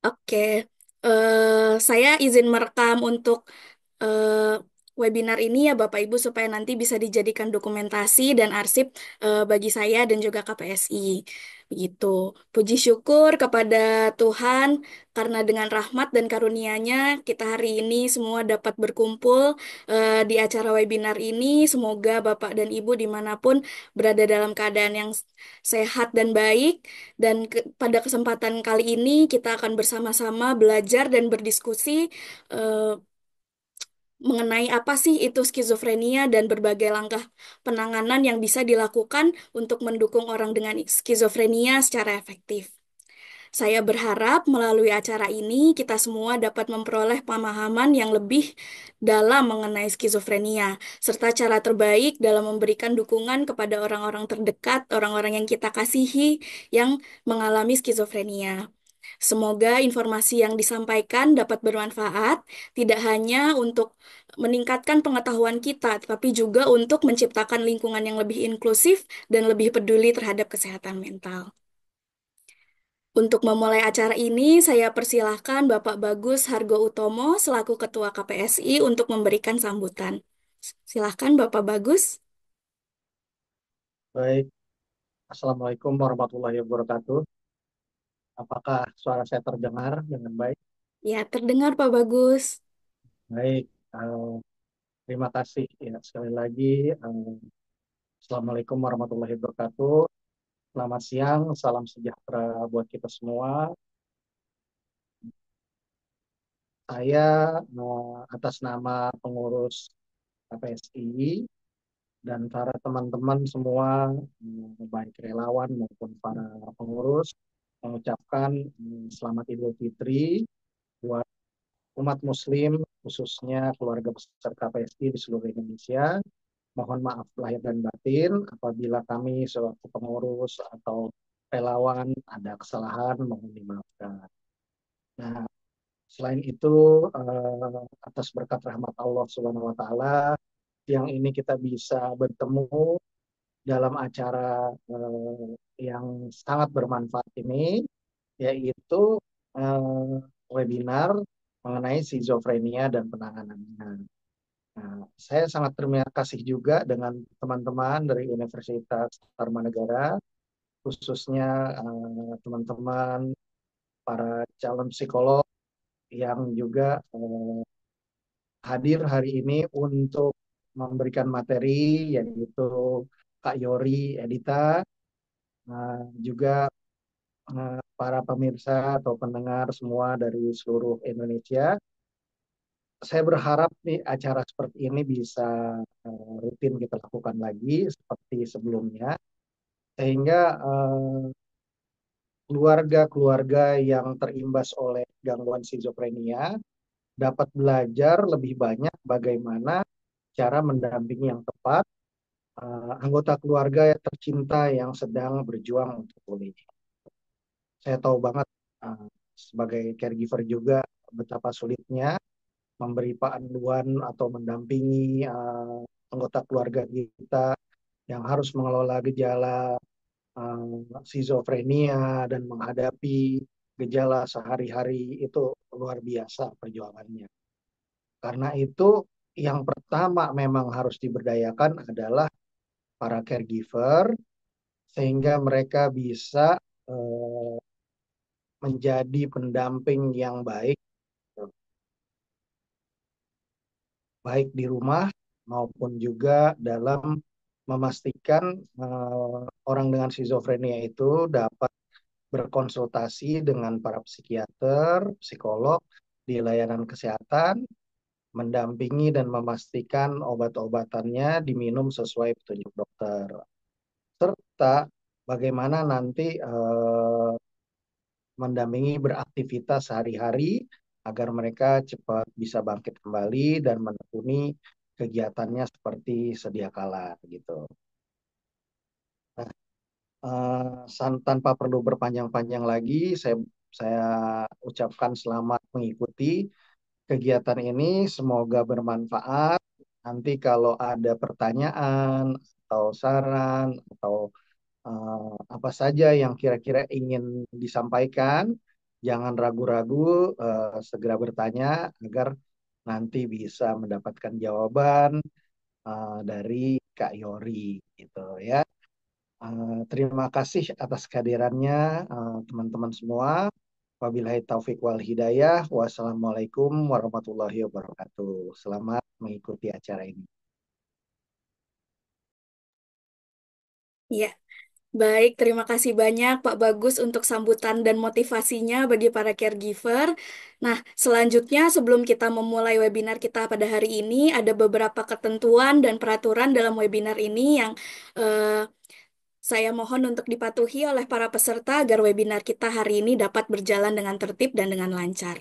Oke, saya izin merekam untuk eh, webinar ini ya Bapak Ibu supaya nanti bisa dijadikan dokumentasi dan arsip bagi saya dan juga KPSI. Begitu. Puji syukur kepada Tuhan karena dengan rahmat dan karunia-Nya kita hari ini semua dapat berkumpul di acara webinar ini. Semoga Bapak dan Ibu dimanapun berada dalam keadaan yang sehat dan baik. Dan pada kesempatan kali ini kita akan bersama-sama belajar dan berdiskusi eh, mengenai apa sih itu skizofrenia dan berbagai langkah penanganan yang bisa dilakukan untuk mendukung orang dengan skizofrenia secara efektif. Saya berharap melalui acara ini kita semua dapat memperoleh pemahaman yang lebih dalam mengenai skizofrenia, serta cara terbaik dalam memberikan dukungan kepada orang-orang terdekat, orang-orang yang kita kasihi yang mengalami skizofrenia. Semoga informasi yang disampaikan dapat bermanfaat, tidak hanya untuk meningkatkan pengetahuan kita, tetapi juga untuk menciptakan lingkungan yang lebih inklusif dan lebih peduli terhadap kesehatan mental. Untuk memulai acara ini, saya persilahkan Bapak Bagus Hargo Utomo selaku Ketua KPSI untuk memberikan sambutan. Silahkan Bapak Bagus. Baik, Assalamualaikum warahmatullahi wabarakatuh. Apakah suara saya terdengar dengan baik? Ya, terdengar Pak Bagus. Baik, terima kasih ya sekali lagi. Assalamualaikum warahmatullahi wabarakatuh. Selamat siang, salam sejahtera buat kita semua. Saya atas nama pengurus KPSI dan para teman-teman semua, baik relawan maupun para pengurus, mengucapkan selamat Idul Fitri buat umat Muslim, khususnya keluarga besar KPSI di seluruh Indonesia. Mohon maaf lahir dan batin apabila kami sewaktu pengurus atau relawan ada kesalahan, mohon dimaafkan. Nah, selain itu, atas berkat rahmat Allah Subhanahu wa Ta'ala, yang ini kita bisa bertemu dalam acara yang sangat bermanfaat ini, yaitu eh, webinar mengenai schizofrenia dan penanganannya. Nah, saya sangat terima kasih juga dengan teman-teman dari Universitas Tarumanegara, khususnya teman-teman para calon psikolog yang juga hadir hari ini untuk memberikan materi, yaitu Kak Yori Edita, juga para pemirsa atau pendengar semua dari seluruh Indonesia. Saya berharap nih acara seperti ini bisa rutin kita lakukan lagi seperti sebelumnya, sehingga keluarga-keluarga yang terimbas oleh gangguan skizofrenia dapat belajar lebih banyak bagaimana cara mendampingi yang tepat anggota keluarga tercinta yang sedang berjuang untuk pulih. Saya tahu banget uh, sebagai caregiver juga betapa sulitnya memberi panduan atau mendampingi anggota keluarga kita yang harus mengelola gejala skizofrenia dan menghadapi gejala sehari-hari itu luar biasa perjuangannya. Karena itu yang pertama memang harus diberdayakan adalah para caregiver sehingga mereka bisa eh, menjadi pendamping yang baik, baik di rumah maupun juga dalam memastikan orang dengan skizofrenia itu dapat berkonsultasi dengan para psikiater, psikolog di layanan kesehatan, mendampingi dan memastikan obat-obatannya diminum sesuai petunjuk dokter. Serta bagaimana nanti mendampingi beraktivitas sehari-hari agar mereka cepat bisa bangkit kembali dan menekuni kegiatannya seperti sedia kala gitu. Nah, tanpa perlu berpanjang-panjang lagi, saya ucapkan selamat mengikuti kegiatan ini. Semoga bermanfaat. Nanti kalau ada pertanyaan atau saran atau apa saja yang kira-kira ingin disampaikan, Jangan ragu-ragu, segera bertanya agar nanti bisa mendapatkan jawaban dari Kak Yori gitu ya. Terima kasih atas kehadirannya teman-teman semua. Wabillahi taufik wal hidayah. Wassalamualaikum warahmatullahi wabarakatuh. Selamat mengikuti acara ini. Ya, baik. Terima kasih banyak Pak Bagus untuk sambutan dan motivasinya bagi para caregiver. Nah, selanjutnya sebelum kita memulai webinar kita pada hari ini, ada beberapa ketentuan dan peraturan dalam webinar ini yang eh, saya mohon untuk dipatuhi oleh para peserta agar webinar kita hari ini dapat berjalan dengan tertib dan dengan lancar.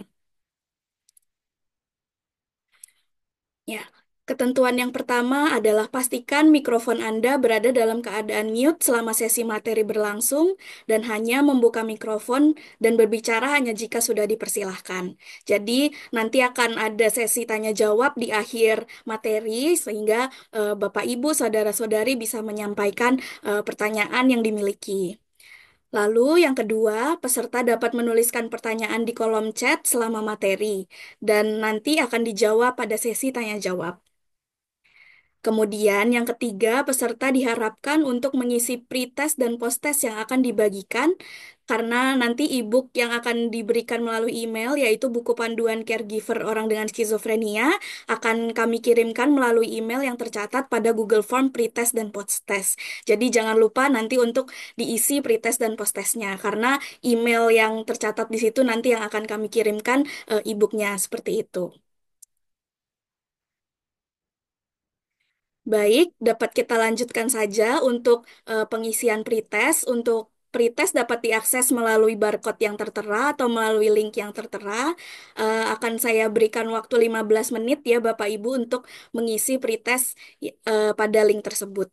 Ya, ketentuan yang pertama adalah pastikan mikrofon Anda berada dalam keadaan mute selama sesi materi berlangsung dan hanya membuka mikrofon dan berbicara hanya jika sudah dipersilahkan. Jadi, nanti akan ada sesi tanya jawab di akhir materi sehingga Bapak Ibu, saudara-saudari bisa menyampaikan pertanyaan yang dimiliki. Lalu, yang kedua, peserta dapat menuliskan pertanyaan di kolom chat selama materi, dan nanti akan dijawab pada sesi tanya jawab. Kemudian, yang ketiga, peserta diharapkan untuk mengisi pretest dan post-test yang akan dibagikan, karena nanti e-book yang akan diberikan melalui email, yaitu buku panduan caregiver orang dengan skizofrenia, akan kami kirimkan melalui email yang tercatat pada Google Form pretest dan post-test. Jadi, jangan lupa nanti untuk diisi pretest dan post-testnya, karena email yang tercatat di situ nanti yang akan kami kirimkan e-booknya, seperti itu. Baik, dapat kita lanjutkan saja untuk pengisian pretest. Untuk pretest dapat diakses melalui barcode yang tertera atau melalui link yang tertera. Akan saya berikan waktu 15 menit ya Bapak Ibu untuk mengisi pretest pada link tersebut.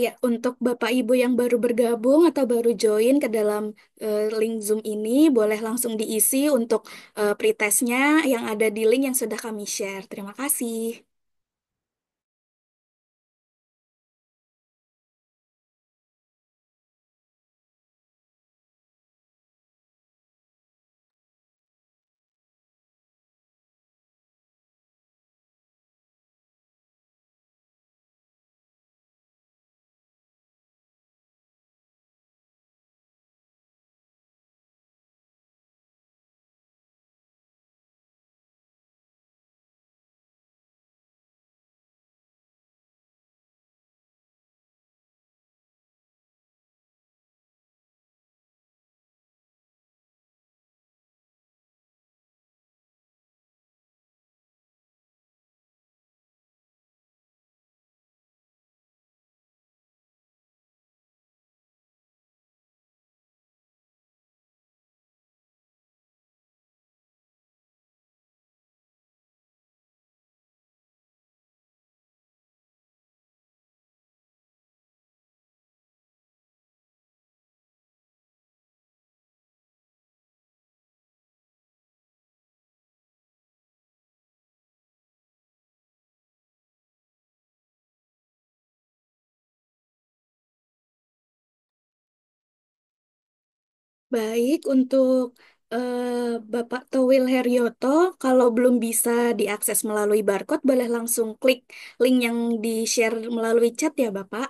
Ya, untuk Bapak Ibu yang baru bergabung atau baru join ke dalam link Zoom ini, boleh langsung diisi untuk pretestnya yang ada di link yang sudah kami share. Terima kasih. Baik, untuk Bapak Towil Heryoto, kalau belum bisa diakses melalui barcode, boleh langsung klik link yang di-share melalui chat ya, Bapak.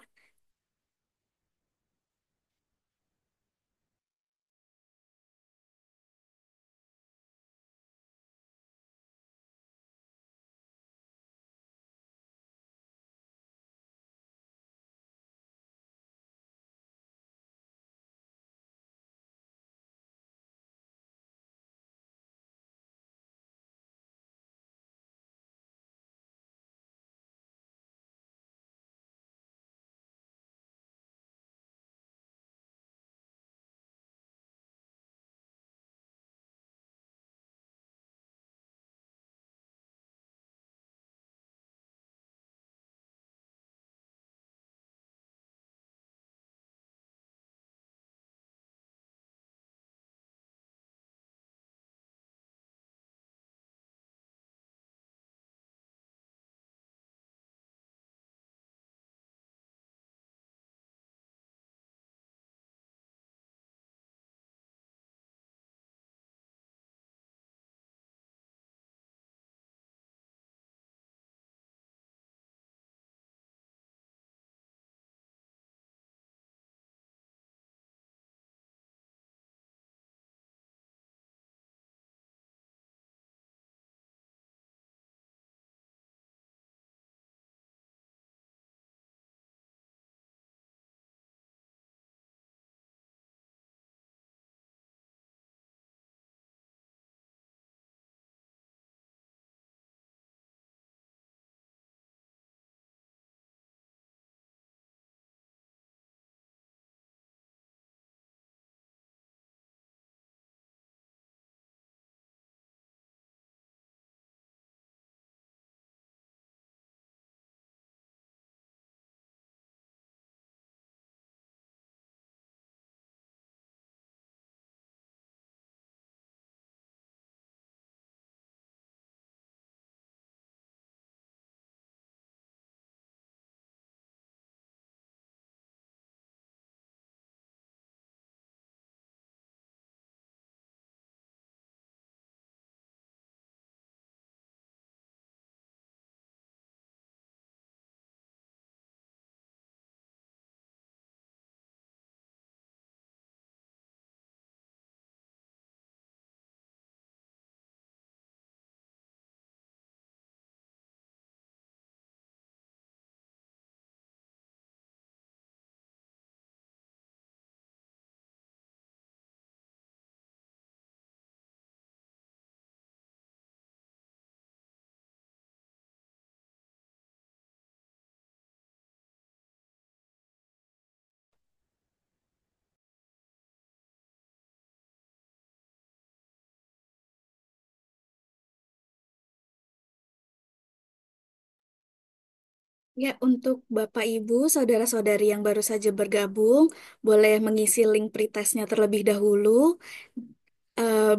Ya, untuk Bapak, Ibu, saudara-saudari yang baru saja bergabung, boleh mengisi link pretestnya terlebih dahulu.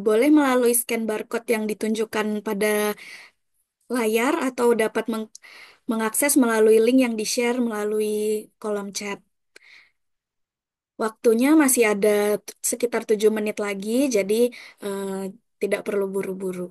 Boleh melalui scan barcode yang ditunjukkan pada layar atau dapat mengakses melalui link yang di-share melalui kolom chat. Waktunya masih ada sekitar 7 menit lagi, jadi eh, tidak perlu buru-buru.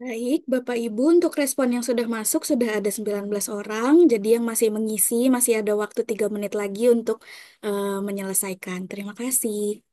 Baik, Bapak Ibu, untuk respon yang sudah masuk sudah ada 19 orang, jadi yang masih mengisi masih ada waktu 3 menit lagi untuk menyelesaikan. Terima kasih.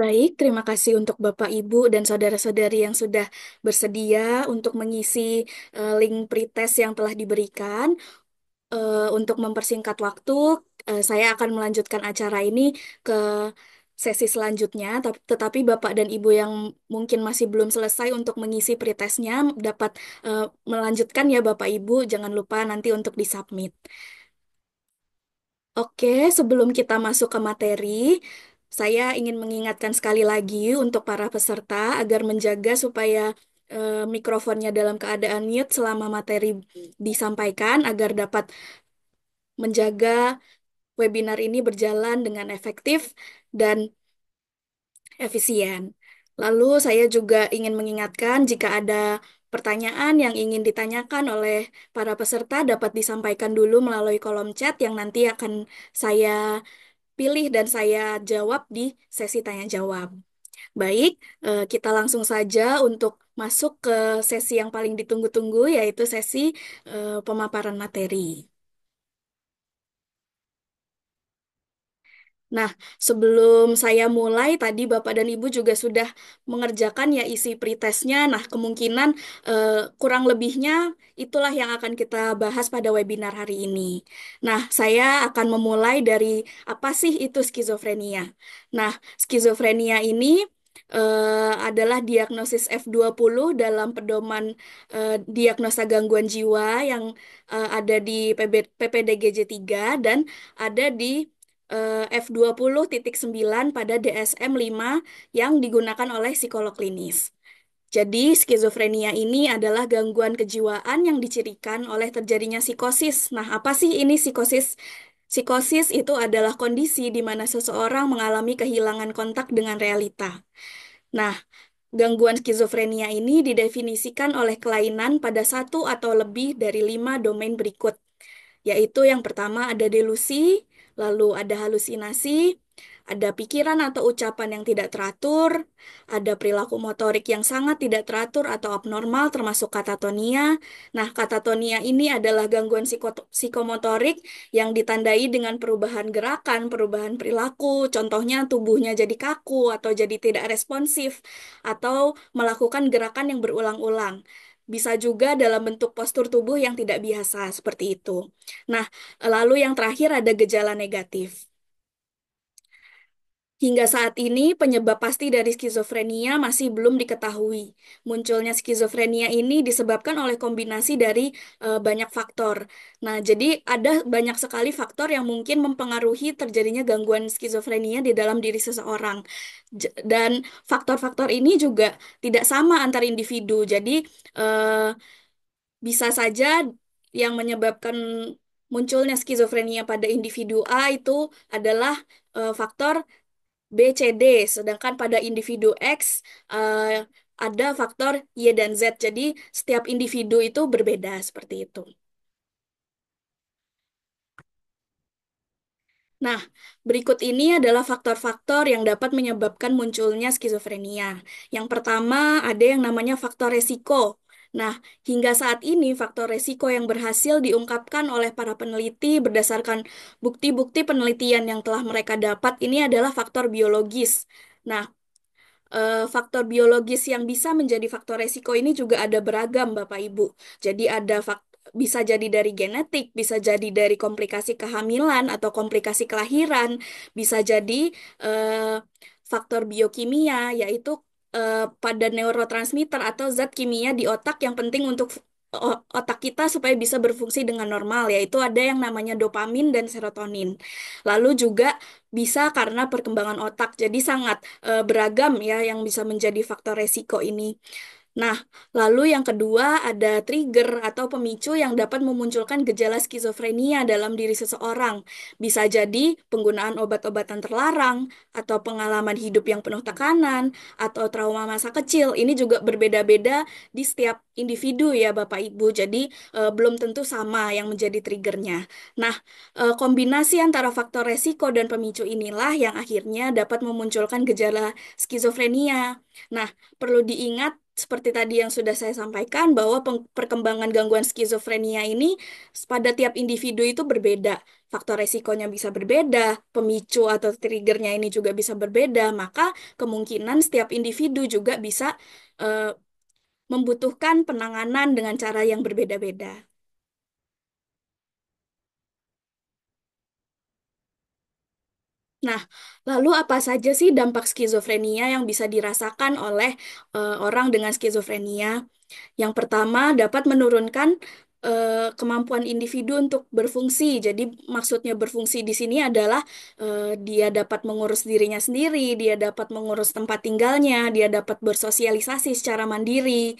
Baik, terima kasih untuk Bapak, Ibu, dan saudara-saudari yang sudah bersedia untuk mengisi link pretest yang telah diberikan. Untuk mempersingkat waktu, saya akan melanjutkan acara ini ke sesi selanjutnya. Tetapi Bapak dan Ibu yang mungkin masih belum selesai untuk mengisi pretestnya dapat melanjutkan ya Bapak Ibu. Jangan lupa nanti untuk disubmit. Oke, sebelum kita masuk ke materi, saya ingin mengingatkan sekali lagi untuk para peserta agar menjaga supaya mikrofonnya dalam keadaan mute selama materi disampaikan agar dapat menjaga webinar ini berjalan dengan efektif dan efisien. Lalu saya juga ingin mengingatkan jika ada pertanyaan yang ingin ditanyakan oleh para peserta dapat disampaikan dulu melalui kolom chat yang nanti akan saya pilih dan saya jawab di sesi tanya jawab. Baik, kita langsung saja untuk masuk ke sesi yang paling ditunggu-tunggu yaitu sesi pemaparan materi. Nah, sebelum saya mulai, tadi Bapak dan Ibu juga sudah mengerjakan ya isi pretestnya. Nah, kemungkinan kurang lebihnya itulah yang akan kita bahas pada webinar hari ini. Nah, saya akan memulai dari apa sih itu skizofrenia. Nah, skizofrenia ini adalah diagnosis F20 dalam pedoman diagnosa gangguan jiwa yang ada di PPDGJ 3 dan ada di F20.9 pada DSM-5 yang digunakan oleh psikolog klinis. Jadi, skizofrenia ini adalah gangguan kejiwaan yang dicirikan oleh terjadinya psikosis. Nah, apa sih ini psikosis? Psikosis itu adalah kondisi di mana seseorang mengalami kehilangan kontak dengan realita. Nah, gangguan skizofrenia ini didefinisikan oleh kelainan pada satu atau lebih dari 5 domain berikut, yaitu yang pertama ada delusi, lalu ada halusinasi, Ada pikiran atau ucapan yang tidak teratur, ada perilaku motorik yang sangat tidak teratur atau abnormal termasuk katatonia. Nah, katatonia ini adalah gangguan psikomotorik yang ditandai dengan perubahan gerakan, perubahan perilaku, contohnya tubuhnya jadi kaku atau jadi tidak responsif, atau melakukan gerakan yang berulang-ulang. Bisa juga dalam bentuk postur tubuh yang tidak biasa, seperti itu. Nah, lalu yang terakhir ada gejala negatif. Hingga saat ini, penyebab pasti dari skizofrenia masih belum diketahui. Munculnya skizofrenia ini disebabkan oleh kombinasi dari banyak faktor. Nah, jadi ada banyak sekali faktor yang mungkin mempengaruhi terjadinya gangguan skizofrenia di dalam diri seseorang. Dan faktor-faktor ini juga tidak sama antar individu. Jadi, eh, bisa saja yang menyebabkan munculnya skizofrenia pada individu A itu adalah faktor B, C, D, sedangkan pada individu X ada faktor Y dan Z. Jadi setiap individu itu berbeda seperti itu. Nah, berikut ini adalah faktor-faktor yang dapat menyebabkan munculnya skizofrenia. Yang pertama, ada yang namanya faktor resiko. Nah, hingga saat ini faktor resiko yang berhasil diungkapkan oleh para peneliti berdasarkan bukti-bukti penelitian yang telah mereka dapat ini adalah faktor biologis. Nah, faktor biologis yang bisa menjadi faktor resiko ini juga ada beragam, Bapak Ibu. Jadi bisa jadi dari genetik, bisa jadi dari komplikasi kehamilan atau komplikasi kelahiran, bisa jadi eh, faktor biokimia, yaitu pada neurotransmitter atau zat kimia di otak yang penting untuk otak kita supaya bisa berfungsi dengan normal, yaitu ada yang namanya dopamin dan serotonin. Lalu juga bisa karena perkembangan otak, jadi sangat beragam ya yang bisa menjadi faktor resiko ini. Nah, lalu yang kedua ada trigger atau pemicu yang dapat memunculkan gejala skizofrenia dalam diri seseorang. Bisa jadi penggunaan obat-obatan terlarang, atau pengalaman hidup yang penuh tekanan, atau trauma masa kecil. Ini juga berbeda-beda di setiap individu ya Bapak Ibu. Jadi belum tentu sama yang menjadi triggernya. Nah, kombinasi antara faktor resiko dan pemicu inilah yang akhirnya dapat memunculkan gejala skizofrenia. Nah, perlu diingat seperti tadi yang sudah saya sampaikan bahwa perkembangan gangguan skizofrenia ini pada tiap individu itu berbeda. Faktor resikonya bisa berbeda, pemicu atau triggernya ini juga bisa berbeda, maka kemungkinan setiap individu juga bisa eh, membutuhkan penanganan dengan cara yang berbeda-beda. Nah, lalu apa saja sih dampak skizofrenia yang bisa dirasakan oleh orang dengan skizofrenia? Yang pertama, dapat menurunkan kemampuan individu untuk berfungsi. Jadi, maksudnya berfungsi di sini adalah dia dapat mengurus dirinya sendiri, dia dapat mengurus tempat tinggalnya, dia dapat bersosialisasi secara mandiri.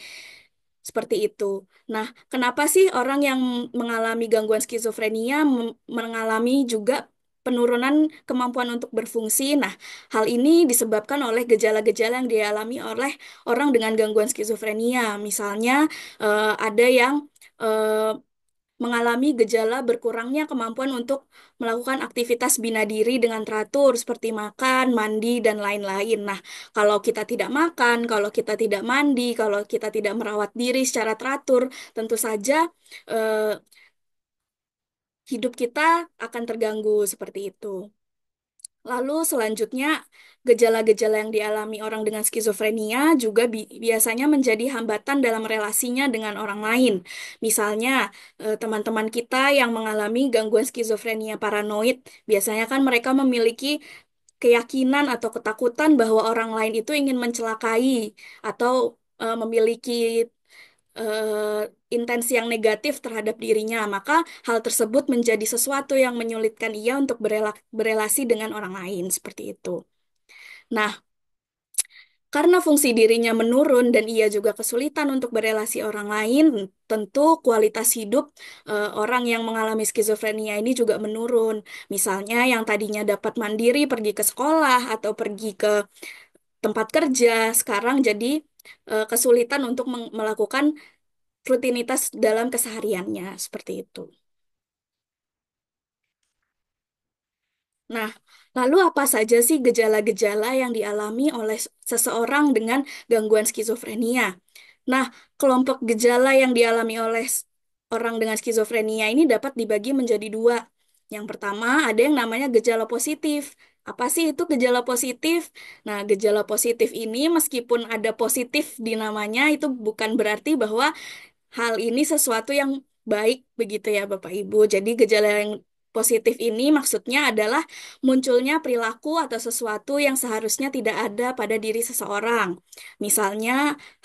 Seperti itu. Nah, kenapa sih orang yang mengalami gangguan skizofrenia mengalami juga penurunan kemampuan untuk berfungsi? Nah, hal ini disebabkan oleh gejala-gejala yang dialami oleh orang dengan gangguan skizofrenia. Misalnya, ada yang eh, mengalami gejala berkurangnya kemampuan untuk melakukan aktivitas bina diri dengan teratur seperti makan, mandi, dan lain-lain. Nah, kalau kita tidak makan, kalau kita tidak mandi, kalau kita tidak merawat diri secara teratur, tentu saja eh, hidup kita akan terganggu seperti itu. Lalu selanjutnya, gejala-gejala yang dialami orang dengan skizofrenia juga biasanya menjadi hambatan dalam relasinya dengan orang lain. Misalnya, teman-teman kita yang mengalami gangguan skizofrenia paranoid, biasanya kan mereka memiliki keyakinan atau ketakutan bahwa orang lain itu ingin mencelakai atau memiliki intensi yang negatif terhadap dirinya, maka hal tersebut menjadi sesuatu yang menyulitkan ia untuk berelasi dengan orang lain seperti itu. Nah, karena fungsi dirinya menurun dan ia juga kesulitan untuk berelasi orang lain, tentu kualitas hidup orang yang mengalami skizofrenia ini juga menurun. Misalnya yang tadinya dapat mandiri pergi ke sekolah atau pergi ke tempat kerja, sekarang jadi kesulitan untuk melakukan rutinitas dalam kesehariannya seperti itu. Nah, lalu apa saja sih gejala-gejala yang dialami oleh seseorang dengan gangguan skizofrenia? Nah, kelompok gejala yang dialami oleh orang dengan skizofrenia ini dapat dibagi menjadi dua. Yang pertama, ada yang namanya gejala positif. Apa sih itu gejala positif? Nah, gejala positif ini meskipun ada positif di namanya, itu bukan berarti bahwa hal ini sesuatu yang baik begitu ya Bapak Ibu. Jadi gejala yang positif ini maksudnya adalah munculnya perilaku atau sesuatu yang seharusnya tidak ada pada diri seseorang. Misalnya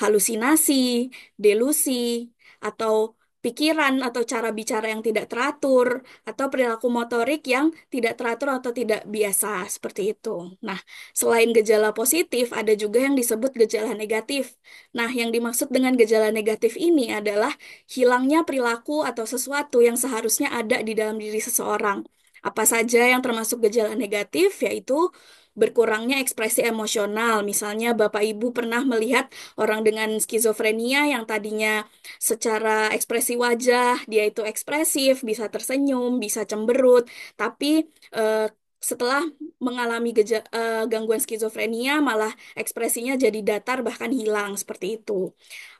halusinasi, delusi, atau pikiran atau cara bicara yang tidak teratur, atau perilaku motorik yang tidak teratur atau tidak biasa, seperti itu. Nah, selain gejala positif, ada juga yang disebut gejala negatif. Nah, yang dimaksud dengan gejala negatif ini adalah hilangnya perilaku atau sesuatu yang seharusnya ada di dalam diri seseorang. Apa saja yang termasuk gejala negatif, yaitu berkurangnya ekspresi emosional. Misalnya, Bapak Ibu pernah melihat orang dengan skizofrenia yang tadinya secara ekspresi wajah, dia itu ekspresif, bisa tersenyum, bisa cemberut, tapi eh, setelah mengalami gangguan skizofrenia, malah ekspresinya jadi datar bahkan hilang seperti itu.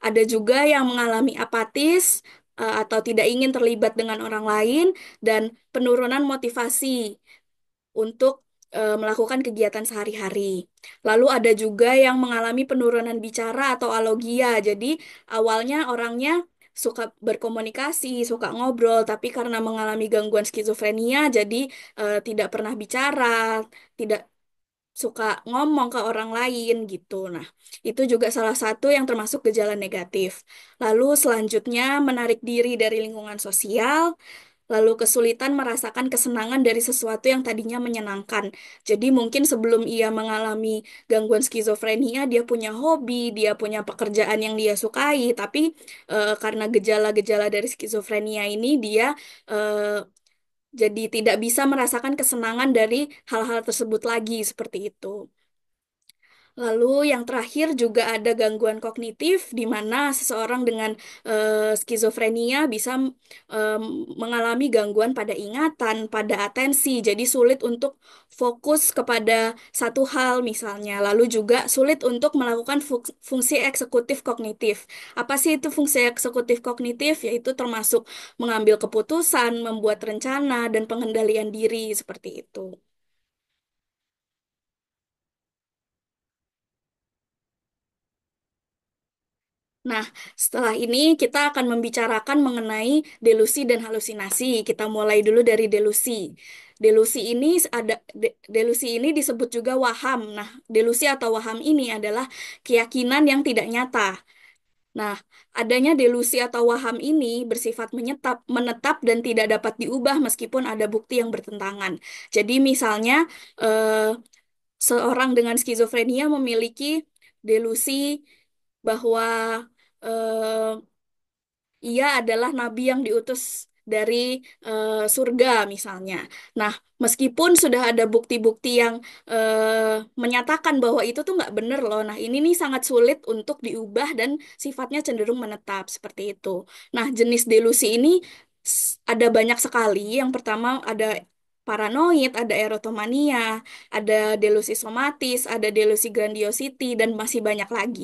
Ada juga yang mengalami apatis atau tidak ingin terlibat dengan orang lain dan penurunan motivasi untuk melakukan kegiatan sehari-hari. Lalu ada juga yang mengalami penurunan bicara atau alogia. Jadi awalnya orangnya suka berkomunikasi, suka ngobrol, tapi karena mengalami gangguan skizofrenia, jadi tidak pernah bicara, tidak suka ngomong ke orang lain gitu. Nah, itu juga salah satu yang termasuk gejala negatif. Lalu selanjutnya menarik diri dari lingkungan sosial, lalu kesulitan merasakan kesenangan dari sesuatu yang tadinya menyenangkan. Jadi mungkin sebelum ia mengalami gangguan skizofrenia, dia punya hobi, dia punya pekerjaan yang dia sukai, tapi karena gejala-gejala dari skizofrenia ini dia eh, jadi tidak bisa merasakan kesenangan dari hal-hal tersebut lagi seperti itu. Lalu yang terakhir juga ada gangguan kognitif di mana seseorang dengan skizofrenia bisa em, mengalami gangguan pada ingatan, pada atensi, jadi sulit untuk fokus kepada satu hal misalnya. Lalu juga sulit untuk melakukan fungsi eksekutif kognitif. Apa sih itu fungsi eksekutif kognitif? Yaitu termasuk mengambil keputusan, membuat rencana, dan pengendalian diri seperti itu. Nah, setelah ini kita akan membicarakan mengenai delusi dan halusinasi. Kita mulai dulu dari delusi. Delusi ini disebut juga waham. Nah, delusi atau waham ini adalah keyakinan yang tidak nyata. Nah, adanya delusi atau waham ini bersifat menetap dan tidak dapat diubah meskipun ada bukti yang bertentangan. Jadi misalnya eh, seorang dengan skizofrenia memiliki delusi bahwa eh, ia adalah nabi yang diutus dari surga misalnya. Nah, meskipun sudah ada bukti-bukti yang menyatakan bahwa itu tuh nggak bener loh. Nah, ini nih sangat sulit untuk diubah dan sifatnya cenderung menetap seperti itu. Nah, jenis delusi ini ada banyak sekali. Yang pertama ada paranoid, ada erotomania, ada delusi somatis, ada delusi grandiosity, dan masih banyak lagi.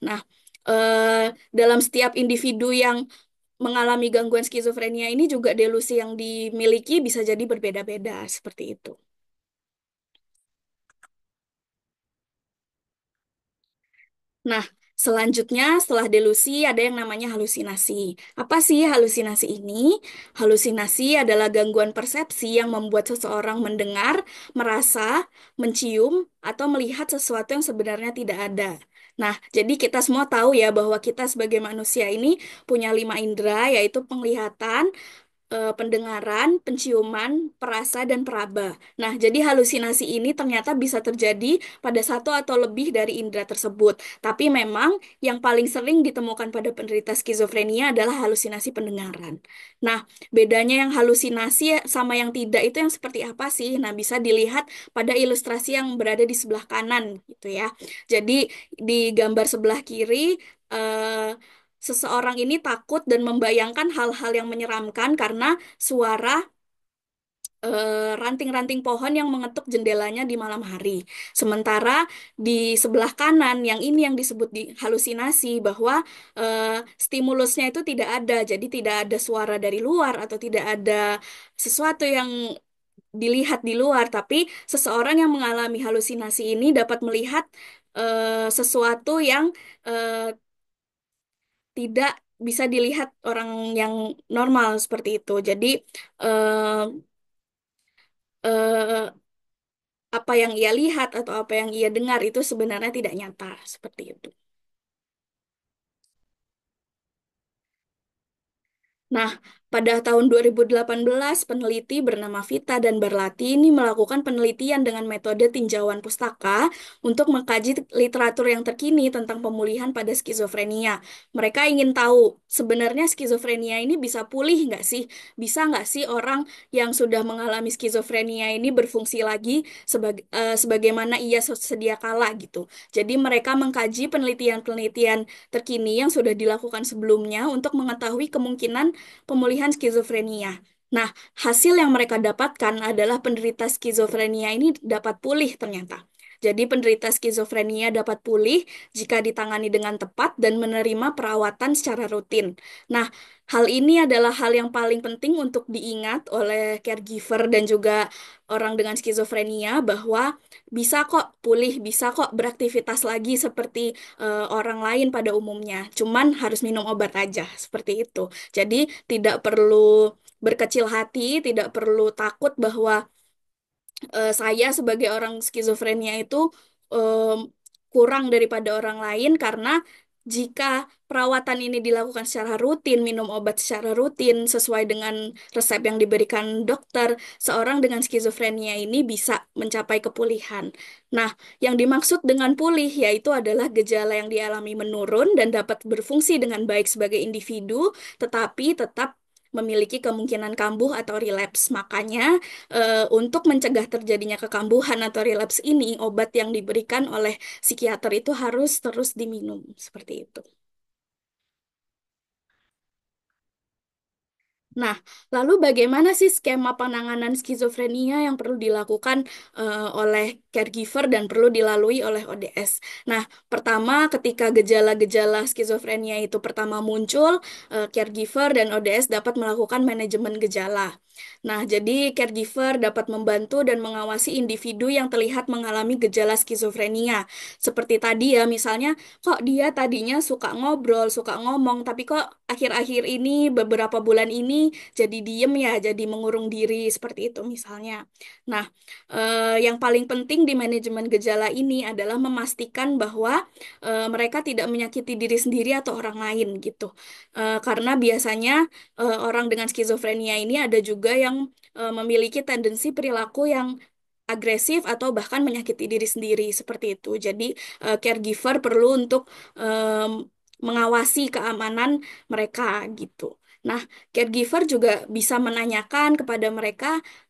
Nah, dalam setiap individu yang mengalami gangguan skizofrenia ini juga delusi yang dimiliki bisa jadi berbeda-beda seperti itu. Nah, selanjutnya setelah delusi ada yang namanya halusinasi. Apa sih halusinasi ini? Halusinasi adalah gangguan persepsi yang membuat seseorang mendengar, merasa, mencium, atau melihat sesuatu yang sebenarnya tidak ada. Nah, jadi kita semua tahu ya bahwa kita sebagai manusia ini punya 5 indera, yaitu penglihatan, pendengaran, penciuman, perasa, dan peraba. Nah, jadi halusinasi ini ternyata bisa terjadi pada satu atau lebih dari indera tersebut. Tapi memang yang paling sering ditemukan pada penderita skizofrenia adalah halusinasi pendengaran. Nah, bedanya yang halusinasi sama yang tidak itu yang seperti apa sih? Nah, bisa dilihat pada ilustrasi yang berada di sebelah kanan gitu ya. Jadi di gambar sebelah kiri seseorang ini takut dan membayangkan hal-hal yang menyeramkan karena suara ranting-ranting pohon yang mengetuk jendelanya di malam hari. Sementara di sebelah kanan yang ini yang disebut di halusinasi bahwa stimulusnya itu tidak ada, jadi tidak ada suara dari luar atau tidak ada sesuatu yang dilihat di luar, tapi seseorang yang mengalami halusinasi ini dapat melihat sesuatu yang tidak bisa dilihat orang yang normal seperti itu. Jadi eh, eh, apa yang ia lihat atau apa yang ia dengar itu sebenarnya tidak nyata seperti itu. Nah, pada tahun 2018, peneliti bernama Vita dan Barlati ini melakukan penelitian dengan metode tinjauan pustaka untuk mengkaji literatur yang terkini tentang pemulihan pada skizofrenia. Mereka ingin tahu, sebenarnya skizofrenia ini bisa pulih nggak sih? Bisa nggak sih orang yang sudah mengalami skizofrenia ini berfungsi lagi sebagaimana ia sedia kala gitu. Jadi mereka mengkaji penelitian-penelitian terkini yang sudah dilakukan sebelumnya untuk mengetahui kemungkinan pemulihan skizofrenia. Nah, hasil yang mereka dapatkan adalah penderita skizofrenia ini dapat pulih ternyata. Jadi penderita skizofrenia dapat pulih jika ditangani dengan tepat dan menerima perawatan secara rutin. Nah, hal ini adalah hal yang paling penting untuk diingat oleh caregiver dan juga orang dengan skizofrenia bahwa bisa kok pulih, bisa kok beraktivitas lagi seperti orang lain pada umumnya. Cuman harus minum obat aja, seperti itu. Jadi tidak perlu berkecil hati, tidak perlu takut bahwa saya sebagai orang skizofrenia itu em, kurang daripada orang lain karena jika perawatan ini dilakukan secara rutin, minum obat secara rutin sesuai dengan resep yang diberikan dokter, seorang dengan skizofrenia ini bisa mencapai kepulihan. Nah, yang dimaksud dengan pulih yaitu adalah gejala yang dialami menurun dan dapat berfungsi dengan baik sebagai individu, tetapi tetap memiliki kemungkinan kambuh atau relapse. Makanya untuk mencegah terjadinya kekambuhan atau relapse ini, obat yang diberikan oleh psikiater itu harus terus diminum, seperti itu. Nah, lalu bagaimana sih skema penanganan skizofrenia yang perlu dilakukan oleh caregiver dan perlu dilalui oleh ODS? Nah, pertama ketika gejala-gejala skizofrenia itu pertama muncul, caregiver dan ODS dapat melakukan manajemen gejala. Nah, jadi caregiver dapat membantu dan mengawasi individu yang terlihat mengalami gejala skizofrenia. Seperti tadi ya, misalnya kok dia tadinya suka ngobrol, suka ngomong, tapi kok akhir-akhir ini, beberapa bulan ini jadi diem ya, jadi mengurung diri, seperti itu misalnya. Nah, yang paling penting di manajemen gejala ini adalah memastikan bahwa mereka tidak menyakiti diri sendiri atau orang lain gitu. Karena biasanya orang dengan skizofrenia ini ada juga yang memiliki tendensi perilaku yang agresif atau bahkan menyakiti diri sendiri seperti itu. Jadi caregiver perlu untuk em, mengawasi keamanan mereka gitu. Nah, caregiver juga bisa menanyakan kepada mereka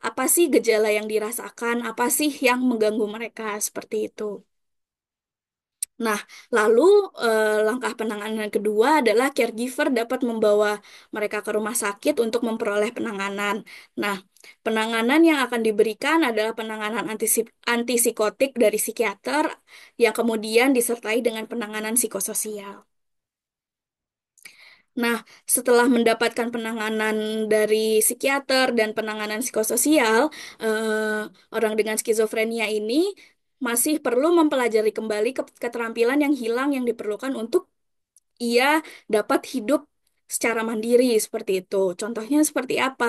apa sih gejala yang dirasakan, apa sih yang mengganggu mereka seperti itu. Nah, lalu langkah penanganan kedua adalah caregiver dapat membawa mereka ke rumah sakit untuk memperoleh penanganan. Nah, penanganan yang akan diberikan adalah penanganan antipsikotik dari psikiater yang kemudian disertai dengan penanganan psikososial. Nah, setelah mendapatkan penanganan dari psikiater dan penanganan psikososial, orang dengan skizofrenia ini masih perlu mempelajari kembali keterampilan yang hilang yang diperlukan untuk ia dapat hidup secara mandiri seperti itu. Contohnya seperti apa?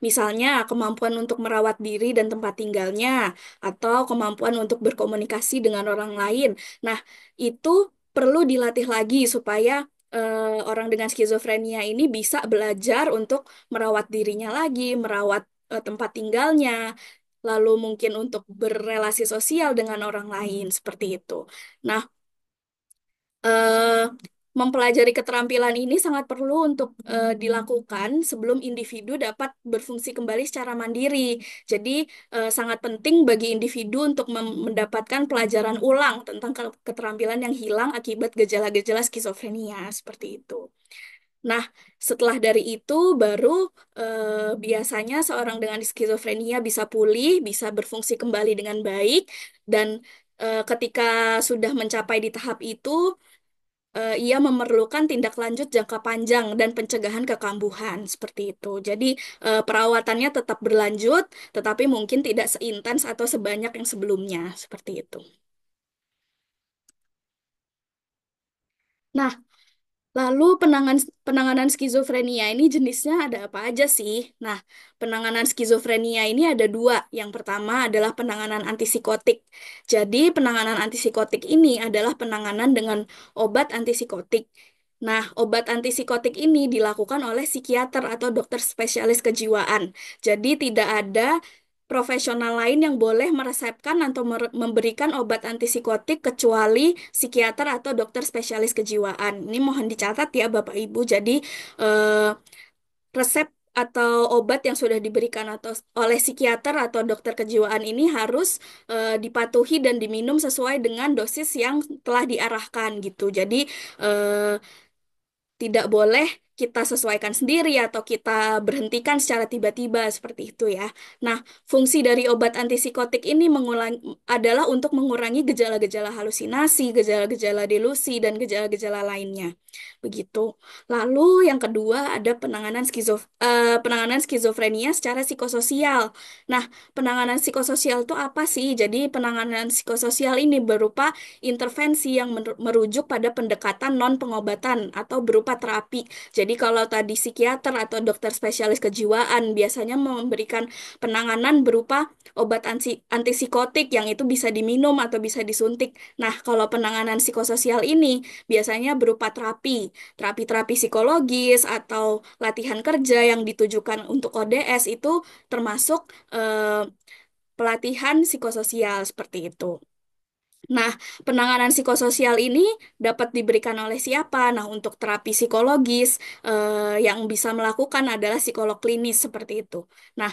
Misalnya, kemampuan untuk merawat diri dan tempat tinggalnya, atau kemampuan untuk berkomunikasi dengan orang lain. Nah, itu perlu dilatih lagi supaya orang dengan skizofrenia ini bisa belajar untuk merawat dirinya lagi, merawat tempat tinggalnya, lalu mungkin untuk berrelasi sosial dengan orang lain, seperti itu. Nah, eh, mempelajari keterampilan ini sangat perlu untuk dilakukan sebelum individu dapat berfungsi kembali secara mandiri. Jadi, sangat penting bagi individu untuk mendapatkan pelajaran ulang tentang keterampilan yang hilang akibat gejala-gejala skizofrenia seperti itu. Nah, setelah dari itu baru biasanya seorang dengan skizofrenia bisa pulih, bisa berfungsi kembali dengan baik, dan ketika sudah mencapai di tahap itu, ia memerlukan tindak lanjut jangka panjang dan pencegahan kekambuhan seperti itu. Jadi perawatannya tetap berlanjut, tetapi mungkin tidak seintens atau sebanyak yang sebelumnya seperti itu. Nah, lalu penanganan skizofrenia ini jenisnya ada apa aja sih? Nah, penanganan skizofrenia ini ada dua. Yang pertama adalah penanganan antipsikotik. Jadi, penanganan antipsikotik ini adalah penanganan dengan obat antipsikotik. Nah, obat antipsikotik ini dilakukan oleh psikiater atau dokter spesialis kejiwaan. Jadi, tidak ada profesional lain yang boleh meresepkan atau memberikan obat antipsikotik kecuali psikiater atau dokter spesialis kejiwaan. Ini mohon dicatat ya Bapak Ibu. Jadi eh, resep atau obat yang sudah diberikan atau oleh psikiater atau dokter kejiwaan ini harus dipatuhi dan diminum sesuai dengan dosis yang telah diarahkan gitu. Jadi eh, tidak boleh kita sesuaikan sendiri atau kita berhentikan secara tiba-tiba seperti itu ya. Nah, fungsi dari obat antipsikotik ini adalah untuk mengurangi gejala-gejala halusinasi, gejala-gejala delusi, dan gejala-gejala lainnya. Begitu. Lalu yang kedua ada penanganan skizofrenia secara psikososial. Nah, penanganan psikososial itu apa sih? Jadi, penanganan psikososial ini berupa intervensi yang merujuk pada pendekatan non-pengobatan atau berupa terapi. Jadi kalau tadi psikiater atau dokter spesialis kejiwaan biasanya memberikan penanganan berupa obat antipsikotik yang itu bisa diminum atau bisa disuntik. Nah, kalau penanganan psikososial ini biasanya berupa terapi psikologis atau latihan kerja yang ditujukan untuk ODS itu termasuk pelatihan psikososial seperti itu. Nah, penanganan psikososial ini dapat diberikan oleh siapa? Nah, untuk terapi psikologis yang bisa melakukan adalah psikolog klinis seperti itu. Nah,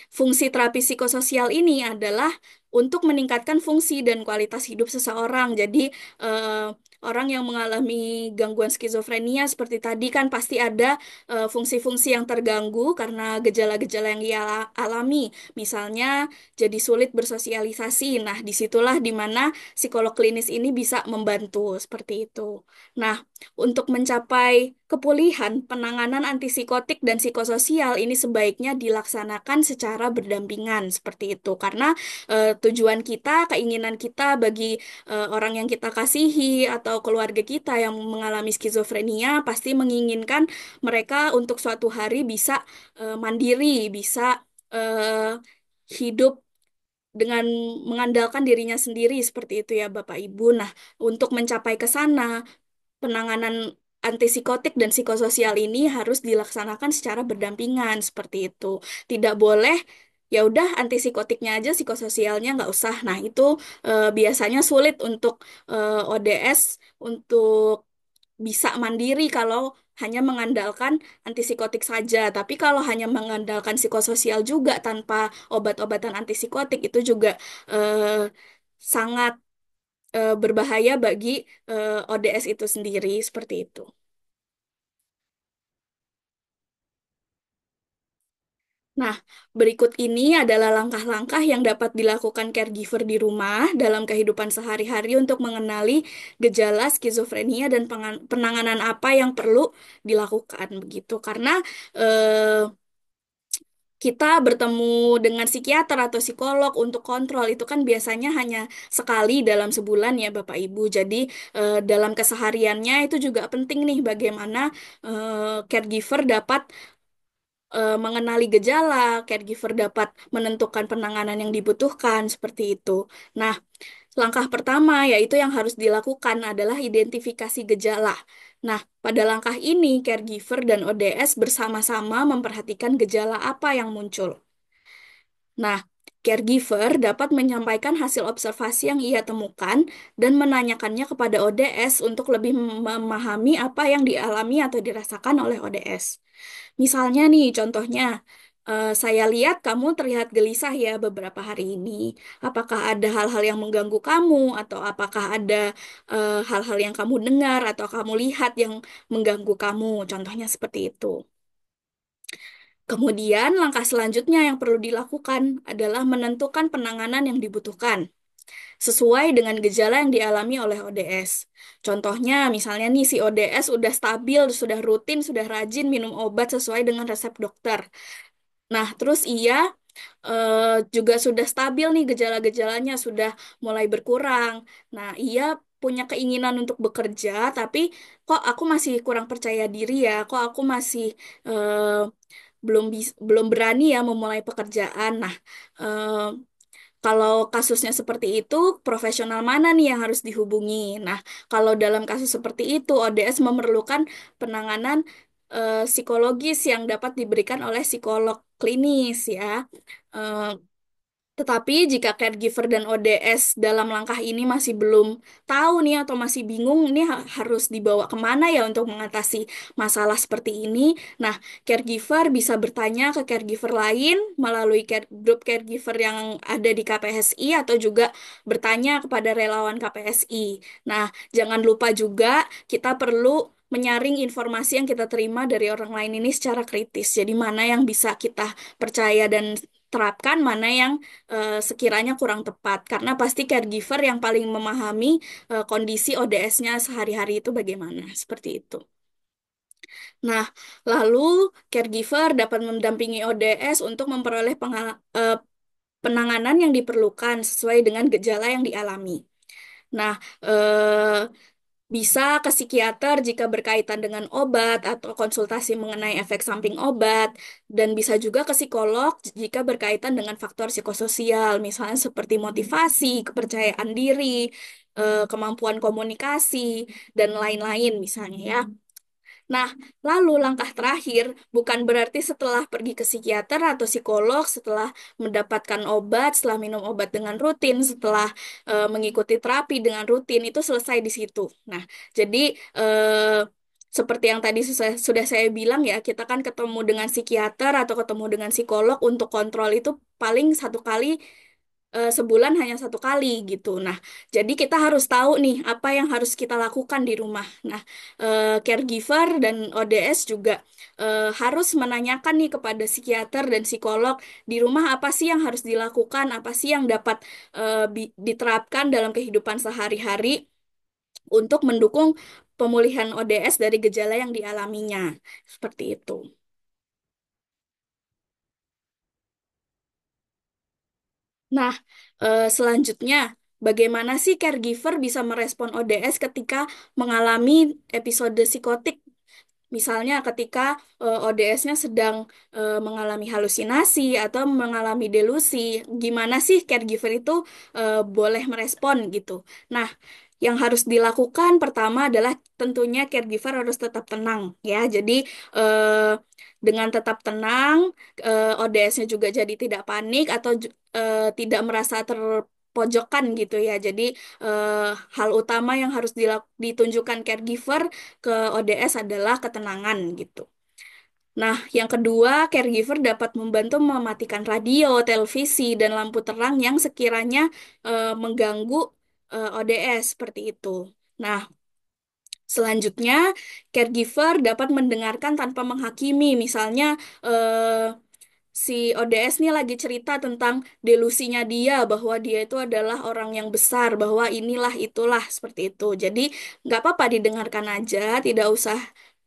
fungsi terapi psikososial ini adalah untuk meningkatkan fungsi dan kualitas hidup seseorang. Jadi, eh, orang yang mengalami gangguan skizofrenia seperti tadi kan pasti ada fungsi-fungsi yang terganggu karena gejala-gejala yang ia alami. Misalnya, jadi sulit bersosialisasi. Nah, disitulah di mana psikolog klinis ini bisa membantu seperti itu. Nah, untuk mencapai kepulihan, penanganan antipsikotik dan psikososial ini sebaiknya dilaksanakan secara berdampingan seperti itu. Karena tujuan kita, keinginan kita bagi orang yang kita kasihi atau keluarga kita yang mengalami skizofrenia pasti menginginkan mereka untuk suatu hari bisa mandiri, bisa eh, hidup dengan mengandalkan dirinya sendiri seperti itu ya Bapak Ibu. Nah, untuk mencapai ke sana, penanganan antipsikotik dan psikososial ini harus dilaksanakan secara berdampingan seperti itu. Tidak boleh ya udah antipsikotiknya aja, psikososialnya nggak usah. Nah, itu biasanya sulit untuk ODS untuk bisa mandiri kalau hanya mengandalkan antipsikotik saja. Tapi kalau hanya mengandalkan psikososial juga tanpa obat-obatan antipsikotik itu juga eh, sangat berbahaya bagi ODS itu sendiri seperti itu. Nah, berikut ini adalah langkah-langkah yang dapat dilakukan caregiver di rumah dalam kehidupan sehari-hari untuk mengenali gejala skizofrenia dan penanganan apa yang perlu dilakukan begitu. Karena eh, kita bertemu dengan psikiater atau psikolog untuk kontrol itu kan biasanya hanya sekali dalam sebulan ya Bapak Ibu. Jadi dalam kesehariannya itu juga penting nih bagaimana caregiver dapat mengenali gejala, caregiver dapat menentukan penanganan yang dibutuhkan seperti itu. Nah, langkah pertama yaitu yang harus dilakukan adalah identifikasi gejala. Nah, pada langkah ini caregiver dan ODS bersama-sama memperhatikan gejala apa yang muncul. Nah, caregiver dapat menyampaikan hasil observasi yang ia temukan dan menanyakannya kepada ODS untuk lebih memahami apa yang dialami atau dirasakan oleh ODS. Misalnya nih, contohnya, Saya lihat kamu terlihat gelisah ya beberapa hari ini. Apakah ada hal-hal yang mengganggu kamu, atau apakah ada hal-hal yang kamu dengar atau kamu lihat yang mengganggu kamu? Contohnya seperti itu. Kemudian, langkah selanjutnya yang perlu dilakukan adalah menentukan penanganan yang dibutuhkan sesuai dengan gejala yang dialami oleh ODS. Contohnya, misalnya nih si ODS sudah stabil, sudah rutin, sudah rajin minum obat sesuai dengan resep dokter. Nah, terus juga sudah stabil nih gejala-gejalanya, sudah mulai berkurang. Nah, ia punya keinginan untuk bekerja, tapi kok aku masih kurang percaya diri ya, kok aku masih eh, belum berani ya memulai pekerjaan. Nah, eh, kalau kasusnya seperti itu, profesional mana nih yang harus dihubungi? Nah, kalau dalam kasus seperti itu, ODS memerlukan penanganan psikologis yang dapat diberikan oleh psikolog klinis ya. Eh, tetapi jika caregiver dan ODS dalam langkah ini masih belum tahu nih atau masih bingung, ini harus dibawa kemana ya untuk mengatasi masalah seperti ini. Nah, caregiver bisa bertanya ke caregiver lain melalui grup caregiver yang ada di KPSI atau juga bertanya kepada relawan KPSI. Nah, jangan lupa juga kita perlu menyaring informasi yang kita terima dari orang lain ini secara kritis. Jadi mana yang bisa kita percaya dan terapkan, mana yang sekiranya kurang tepat karena pasti caregiver yang paling memahami kondisi ODS-nya sehari-hari itu bagaimana seperti itu. Nah, lalu caregiver dapat mendampingi ODS untuk memperoleh penanganan yang diperlukan sesuai dengan gejala yang dialami. Nah, bisa ke psikiater jika berkaitan dengan obat atau konsultasi mengenai efek samping obat, dan bisa juga ke psikolog jika berkaitan dengan faktor psikososial, misalnya seperti motivasi, kepercayaan diri, kemampuan komunikasi, dan lain-lain misalnya ya. Nah, lalu langkah terakhir bukan berarti setelah pergi ke psikiater atau psikolog, setelah mendapatkan obat, setelah minum obat dengan rutin, setelah mengikuti terapi dengan rutin, itu selesai di situ. Nah, jadi seperti yang tadi sudah saya bilang ya, kita kan ketemu dengan psikiater atau ketemu dengan psikolog untuk kontrol itu paling satu kali sebulan hanya satu kali gitu. Nah, jadi kita harus tahu nih apa yang harus kita lakukan di rumah. Nah, caregiver dan ODS juga harus menanyakan nih kepada psikiater dan psikolog di rumah apa sih yang harus dilakukan, apa sih yang dapat diterapkan dalam kehidupan sehari-hari untuk mendukung pemulihan ODS dari gejala yang dialaminya. Seperti itu. Nah, selanjutnya, bagaimana sih caregiver bisa merespon ODS ketika mengalami episode psikotik? Misalnya ketika ODS-nya sedang mengalami halusinasi atau mengalami delusi, gimana sih caregiver itu boleh merespon gitu? Nah, yang harus dilakukan pertama adalah tentunya caregiver harus tetap tenang ya. Jadi dengan tetap tenang, ODS-nya juga jadi tidak panik atau tidak merasa terpojokkan gitu ya. Jadi eh, hal utama yang harus ditunjukkan caregiver ke ODS adalah ketenangan gitu. Nah, yang kedua, caregiver dapat membantu mematikan radio, televisi, dan lampu terang yang sekiranya mengganggu ODS seperti itu. Nah, selanjutnya, caregiver dapat mendengarkan tanpa menghakimi, misalnya si ODS nih lagi cerita tentang delusinya dia bahwa dia itu adalah orang yang besar, bahwa inilah itulah seperti itu. Jadi nggak apa-apa didengarkan aja, tidak usah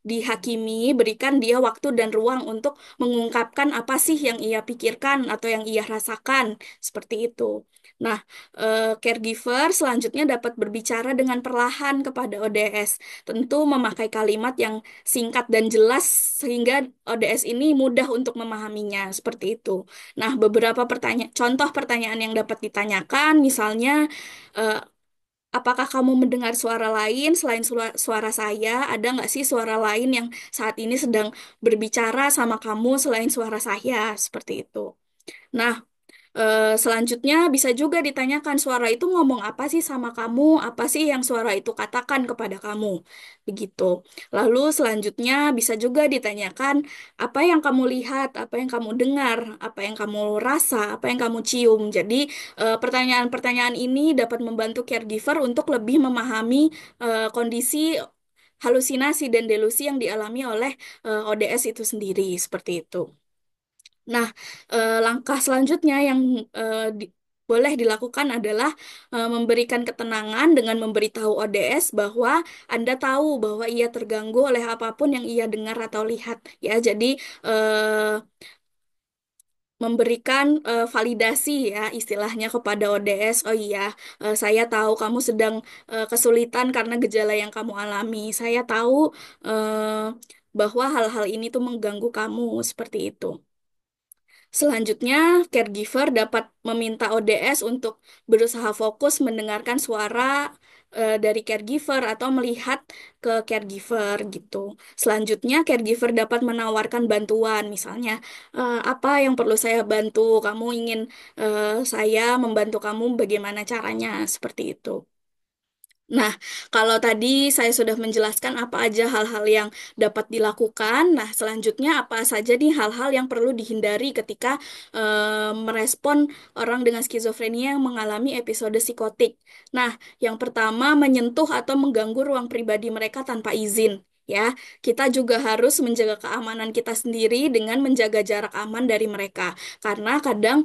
dihakimi, berikan dia waktu dan ruang untuk mengungkapkan apa sih yang ia pikirkan atau yang ia rasakan seperti itu. Nah, caregiver selanjutnya dapat berbicara dengan perlahan kepada ODS, tentu memakai kalimat yang singkat dan jelas sehingga ODS ini mudah untuk memahaminya seperti itu. Nah, beberapa contoh pertanyaan yang dapat ditanyakan, misalnya, eh, apakah kamu mendengar suara lain selain suara saya? Ada nggak sih suara lain yang saat ini sedang berbicara sama kamu selain suara saya? Seperti itu. Nah, Selanjutnya bisa juga ditanyakan suara itu ngomong apa sih sama kamu, apa sih yang suara itu katakan kepada kamu, begitu. Lalu selanjutnya bisa juga ditanyakan apa yang kamu lihat, apa yang kamu dengar, apa yang kamu rasa, apa yang kamu cium. Jadi pertanyaan-pertanyaan ini dapat membantu caregiver untuk lebih memahami kondisi halusinasi dan delusi yang dialami oleh ODS itu sendiri, seperti itu. Nah, langkah selanjutnya yang boleh dilakukan adalah memberikan ketenangan dengan memberitahu ODS bahwa Anda tahu bahwa ia terganggu oleh apapun yang ia dengar atau lihat. Ya, jadi eh, memberikan validasi ya istilahnya kepada ODS. Oh iya, saya tahu kamu sedang kesulitan karena gejala yang kamu alami. Saya tahu eh, bahwa hal-hal ini tuh mengganggu kamu seperti itu. Selanjutnya, caregiver dapat meminta ODS untuk berusaha fokus mendengarkan suara dari caregiver atau melihat ke caregiver gitu. Selanjutnya, caregiver dapat menawarkan bantuan, misalnya apa yang perlu saya bantu? Kamu ingin saya membantu kamu bagaimana caranya? Seperti itu. Nah, kalau tadi saya sudah menjelaskan apa aja hal-hal yang dapat dilakukan, nah selanjutnya apa saja nih hal-hal yang perlu dihindari ketika merespon orang dengan skizofrenia yang mengalami episode psikotik. Nah, yang pertama menyentuh atau mengganggu ruang pribadi mereka tanpa izin. Ya, kita juga harus menjaga keamanan kita sendiri dengan menjaga jarak aman dari mereka. Karena kadang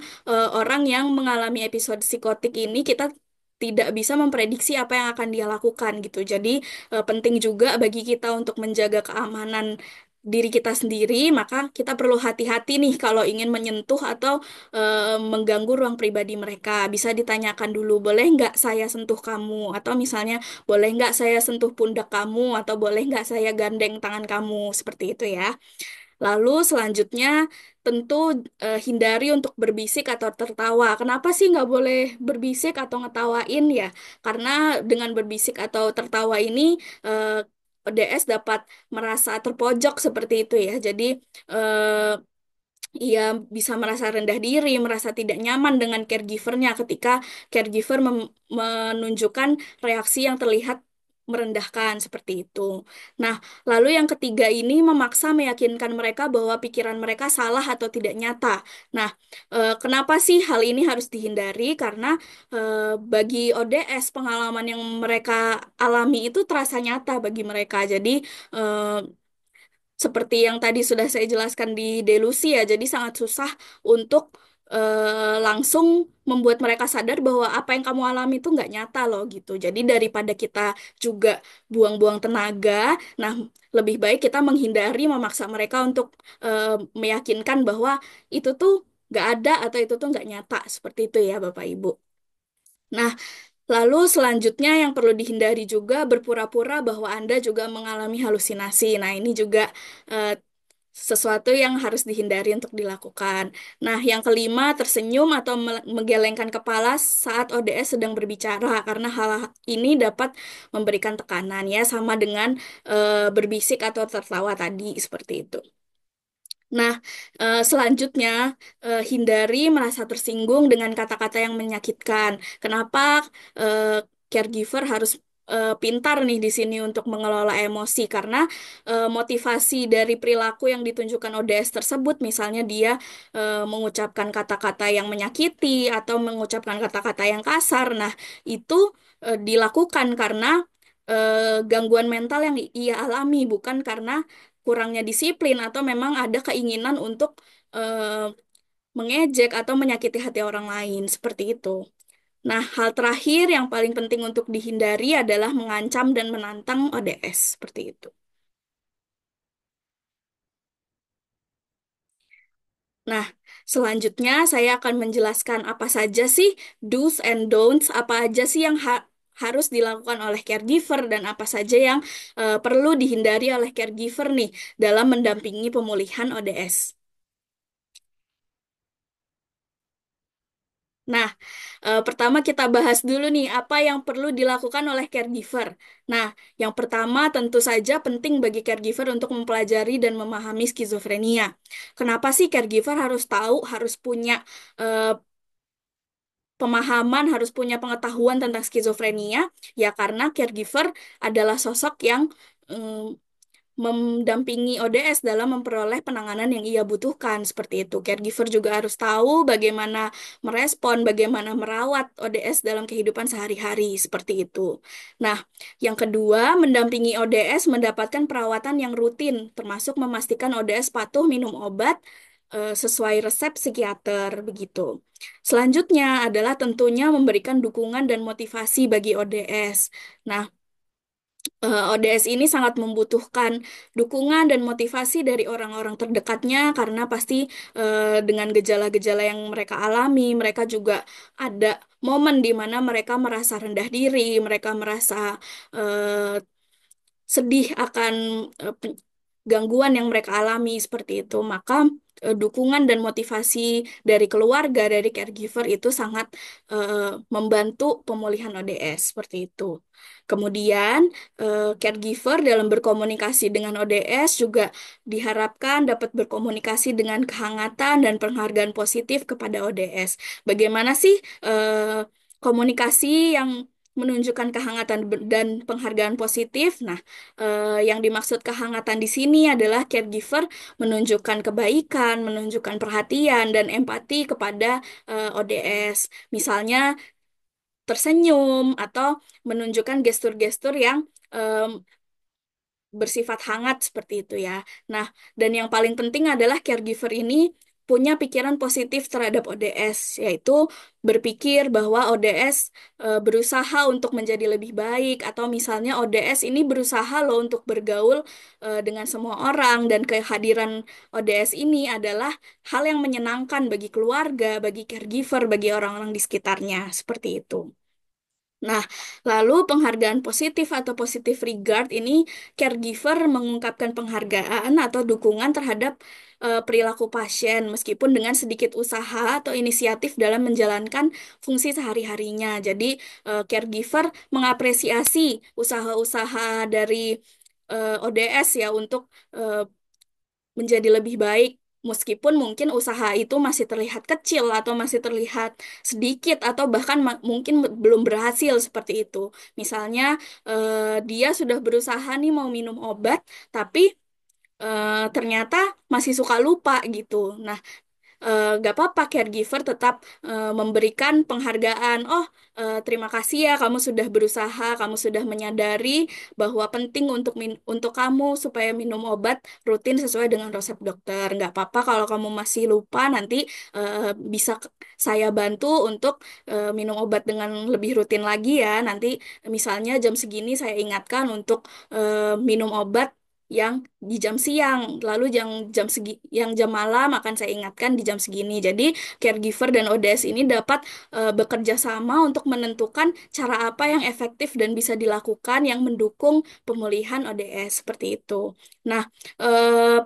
orang yang mengalami episode psikotik ini kita tidak bisa memprediksi apa yang akan dia lakukan gitu. Jadi penting juga bagi kita untuk menjaga keamanan diri kita sendiri, maka kita perlu hati-hati nih kalau ingin menyentuh atau mengganggu ruang pribadi mereka. Bisa ditanyakan dulu, boleh nggak saya sentuh kamu? Atau misalnya, boleh nggak saya sentuh pundak kamu? Atau boleh nggak saya gandeng tangan kamu? Seperti itu ya. Lalu selanjutnya tentu hindari untuk berbisik atau tertawa. Kenapa sih nggak boleh berbisik atau ngetawain ya? Karena dengan berbisik atau tertawa ini ODS dapat merasa terpojok seperti itu ya. Jadi eh, ia bisa merasa rendah diri, merasa tidak nyaman dengan caregivernya ketika caregiver menunjukkan reaksi yang terlihat merendahkan seperti itu. Nah, lalu yang ketiga ini memaksa meyakinkan mereka bahwa pikiran mereka salah atau tidak nyata. Nah, kenapa sih hal ini harus dihindari? Karena bagi ODS pengalaman yang mereka alami itu terasa nyata bagi mereka. Jadi eh, seperti yang tadi sudah saya jelaskan di delusi ya, jadi sangat susah untuk langsung membuat mereka sadar bahwa apa yang kamu alami itu nggak nyata loh gitu. Jadi daripada kita juga buang-buang tenaga, nah lebih baik kita menghindari memaksa mereka untuk eh, meyakinkan bahwa itu tuh nggak ada atau itu tuh nggak nyata seperti itu ya Bapak Ibu. Nah, lalu selanjutnya yang perlu dihindari juga berpura-pura bahwa Anda juga mengalami halusinasi. Nah, ini juga eh, sesuatu yang harus dihindari untuk dilakukan. Nah, yang kelima, tersenyum atau menggelengkan kepala saat ODS sedang berbicara, karena hal ini dapat memberikan tekanan ya, sama dengan berbisik atau tertawa tadi, seperti itu. Nah, selanjutnya hindari merasa tersinggung dengan kata-kata yang menyakitkan. Kenapa eh, caregiver harus pintar nih di sini untuk mengelola emosi? Karena motivasi dari perilaku yang ditunjukkan ODS tersebut, misalnya dia mengucapkan kata-kata yang menyakiti atau mengucapkan kata-kata yang kasar. Nah, itu dilakukan karena gangguan mental yang ia alami, bukan karena kurangnya disiplin atau memang ada keinginan untuk eh, mengejek atau menyakiti hati orang lain seperti itu. Nah, hal terakhir yang paling penting untuk dihindari adalah mengancam dan menantang ODS seperti itu. Nah, selanjutnya saya akan menjelaskan apa saja sih do's and don'ts, apa aja sih yang harus dilakukan oleh caregiver dan apa saja yang perlu dihindari oleh caregiver nih dalam mendampingi pemulihan ODS. Nah, pertama kita bahas dulu nih apa yang perlu dilakukan oleh caregiver. Nah, yang pertama tentu saja penting bagi caregiver untuk mempelajari dan memahami skizofrenia. Kenapa sih caregiver harus tahu, harus punya pemahaman, harus punya pengetahuan tentang skizofrenia, ya karena caregiver adalah sosok yang mm, mendampingi ODS dalam memperoleh penanganan yang ia butuhkan seperti itu. Caregiver juga harus tahu bagaimana merespon, bagaimana merawat ODS dalam kehidupan sehari-hari seperti itu. Nah, yang kedua, mendampingi ODS mendapatkan perawatan yang rutin, termasuk memastikan ODS patuh minum obat sesuai resep psikiater begitu. Selanjutnya adalah tentunya memberikan dukungan dan motivasi bagi ODS. Nah, ODS ini sangat membutuhkan dukungan dan motivasi dari orang-orang terdekatnya karena pasti dengan gejala-gejala yang mereka alami, mereka juga ada momen di mana mereka merasa rendah diri, mereka merasa eh, sedih akan gangguan yang mereka alami seperti itu. Maka dukungan dan motivasi dari keluarga, dari caregiver itu sangat membantu pemulihan ODS seperti itu. Kemudian, caregiver dalam berkomunikasi dengan ODS juga diharapkan dapat berkomunikasi dengan kehangatan dan penghargaan positif kepada ODS. Bagaimana sih komunikasi yang menunjukkan kehangatan dan penghargaan positif? Nah, yang dimaksud kehangatan di sini adalah caregiver menunjukkan kebaikan, menunjukkan perhatian dan empati kepada ODS. Misalnya tersenyum atau menunjukkan gestur-gestur yang bersifat hangat seperti itu ya. Nah, dan yang paling penting adalah caregiver ini punya pikiran positif terhadap ODS, yaitu berpikir bahwa ODS berusaha untuk menjadi lebih baik, atau misalnya ODS ini berusaha loh untuk bergaul dengan semua orang, dan kehadiran ODS ini adalah hal yang menyenangkan bagi keluarga, bagi caregiver, bagi orang-orang di sekitarnya, seperti itu. Nah, lalu penghargaan positif atau positive regard ini caregiver mengungkapkan penghargaan atau dukungan terhadap perilaku pasien meskipun dengan sedikit usaha atau inisiatif dalam menjalankan fungsi sehari-harinya. Jadi, caregiver mengapresiasi usaha-usaha dari ODS ya untuk eh, menjadi lebih baik. Meskipun mungkin usaha itu masih terlihat kecil atau masih terlihat sedikit atau bahkan mungkin belum berhasil seperti itu. Misalnya dia sudah berusaha nih mau minum obat, tapi ternyata masih suka lupa gitu. Nah, gak apa-apa caregiver tetap memberikan penghargaan. Oh, terima kasih ya kamu sudah berusaha, kamu sudah menyadari bahwa penting untuk kamu supaya minum obat rutin sesuai dengan resep dokter. Nggak apa-apa kalau kamu masih lupa, nanti bisa saya bantu untuk minum obat dengan lebih rutin lagi ya. Nanti misalnya jam segini saya ingatkan untuk minum obat yang di jam siang, lalu yang jam malam akan saya ingatkan di jam segini. Jadi caregiver dan ODS ini dapat bekerja sama untuk menentukan cara apa yang efektif dan bisa dilakukan yang mendukung pemulihan ODS seperti itu. Nah,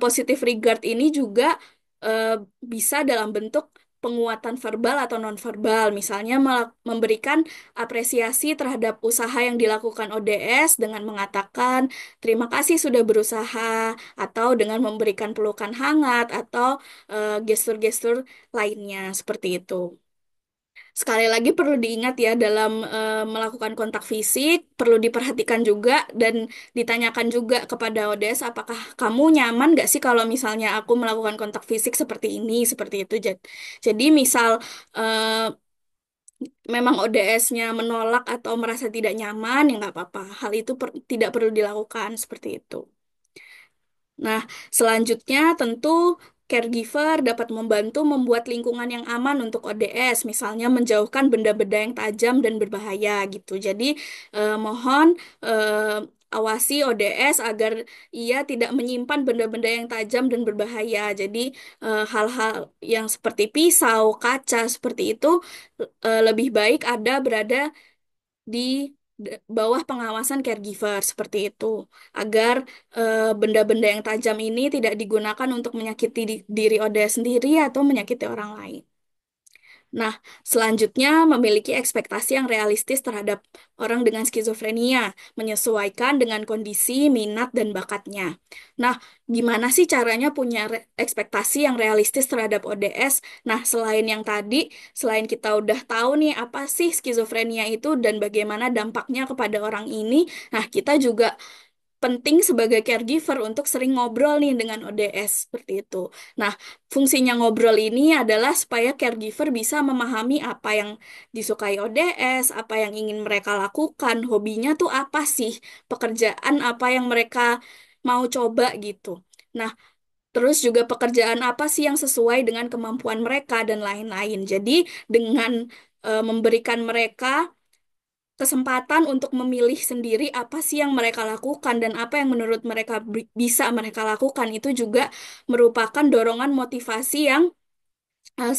positive regard ini juga eh, bisa dalam bentuk penguatan verbal atau nonverbal, misalnya memberikan apresiasi terhadap usaha yang dilakukan ODS dengan mengatakan terima kasih sudah berusaha, atau dengan memberikan pelukan hangat, atau gestur-gestur lainnya seperti itu. Sekali lagi perlu diingat ya dalam melakukan kontak fisik, perlu diperhatikan juga dan ditanyakan juga kepada ODS apakah kamu nyaman gak sih kalau misalnya aku melakukan kontak fisik seperti ini, seperti itu. Jadi misal eh, memang ODS-nya menolak atau merasa tidak nyaman, ya nggak apa-apa. Hal itu tidak perlu dilakukan seperti itu. Nah, selanjutnya tentu caregiver dapat membantu membuat lingkungan yang aman untuk ODS, misalnya menjauhkan benda-benda yang tajam dan berbahaya gitu. Jadi, mohon awasi ODS agar ia tidak menyimpan benda-benda yang tajam dan berbahaya. Jadi, hal-hal yang seperti pisau, kaca seperti itu lebih baik ada berada di bawah pengawasan caregiver seperti itu, agar benda-benda yang tajam ini tidak digunakan untuk menyakiti diri Oda sendiri atau menyakiti orang lain. Nah, selanjutnya memiliki ekspektasi yang realistis terhadap orang dengan skizofrenia, menyesuaikan dengan kondisi, minat, dan bakatnya. Nah, gimana sih caranya punya ekspektasi yang realistis terhadap ODS? Nah, selain yang tadi, selain kita udah tahu nih apa sih skizofrenia itu dan bagaimana dampaknya kepada orang ini, nah kita juga penting sebagai caregiver untuk sering ngobrol nih dengan ODS seperti itu. Nah, fungsinya ngobrol ini adalah supaya caregiver bisa memahami apa yang disukai ODS, apa yang ingin mereka lakukan, hobinya tuh apa sih, pekerjaan apa yang mereka mau coba gitu. Nah, terus juga pekerjaan apa sih yang sesuai dengan kemampuan mereka dan lain-lain. Jadi, dengan memberikan mereka kesempatan untuk memilih sendiri apa sih yang mereka lakukan dan apa yang menurut mereka bisa mereka lakukan itu juga merupakan dorongan motivasi yang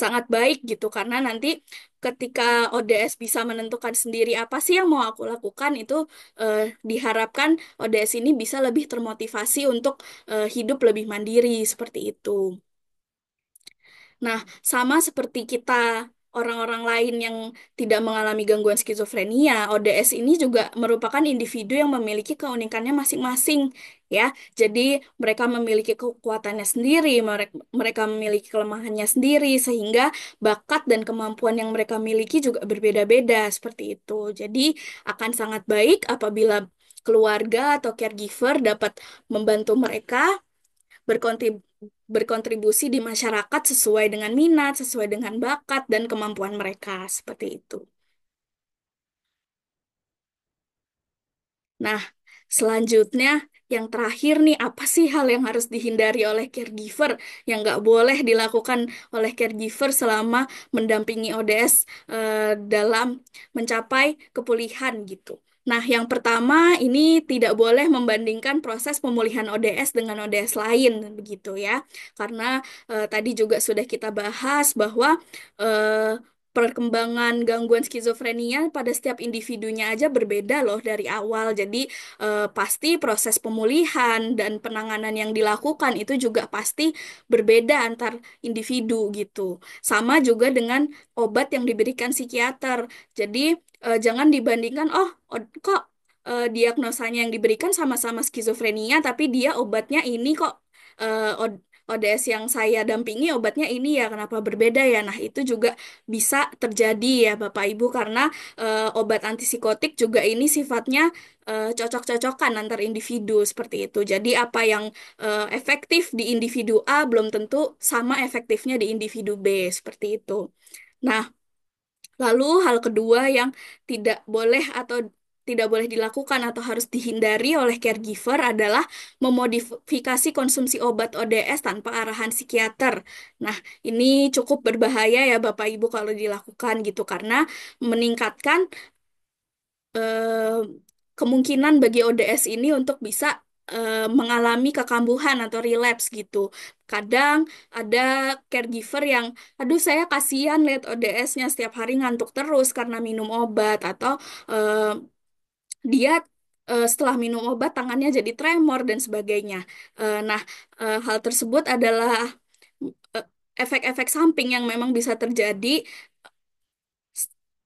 sangat baik gitu karena nanti ketika ODS bisa menentukan sendiri apa sih yang mau aku lakukan itu diharapkan ODS ini bisa lebih termotivasi untuk hidup lebih mandiri seperti itu. Nah, sama seperti kita orang-orang lain yang tidak mengalami gangguan skizofrenia, ODS ini juga merupakan individu yang memiliki keunikannya masing-masing, ya. Jadi, mereka memiliki kekuatannya sendiri, mereka memiliki kelemahannya sendiri, sehingga bakat dan kemampuan yang mereka miliki juga berbeda-beda seperti itu. Jadi, akan sangat baik apabila keluarga atau caregiver dapat membantu mereka berkontrib- berkontribusi di masyarakat sesuai dengan minat, sesuai dengan bakat dan kemampuan mereka, seperti itu. Nah, selanjutnya yang terakhir nih, apa sih hal yang harus dihindari oleh caregiver yang nggak boleh dilakukan oleh caregiver selama mendampingi ODS dalam mencapai kepulihan gitu. Nah, yang pertama ini tidak boleh membandingkan proses pemulihan ODS dengan ODS lain begitu ya. Karena tadi juga sudah kita bahas bahwa perkembangan gangguan skizofrenia pada setiap individunya aja berbeda loh dari awal. Jadi pasti proses pemulihan dan penanganan yang dilakukan itu juga pasti berbeda antar individu gitu. Sama juga dengan obat yang diberikan psikiater. Jadi jangan dibandingkan, oh kok diagnosanya yang diberikan sama-sama skizofrenia, tapi dia obatnya ini kok. ODS yang saya dampingi obatnya ini ya, kenapa berbeda ya? Nah, itu juga bisa terjadi ya Bapak Ibu karena obat antipsikotik juga ini sifatnya cocok-cocokan antar individu seperti itu. Jadi apa yang efektif di individu A belum tentu sama efektifnya di individu B seperti itu. Nah, lalu hal kedua yang tidak boleh atau tidak boleh dilakukan atau harus dihindari oleh caregiver adalah memodifikasi konsumsi obat ODS tanpa arahan psikiater. Nah, ini cukup berbahaya ya Bapak Ibu kalau dilakukan gitu karena meningkatkan eh, kemungkinan bagi ODS ini untuk bisa mengalami kekambuhan atau relapse gitu. Kadang ada caregiver yang, aduh saya kasihan lihat ODS-nya setiap hari ngantuk terus karena minum obat atau eh, dia setelah minum obat tangannya jadi tremor dan sebagainya. Nah, hal tersebut adalah eh, efek-efek samping yang memang bisa terjadi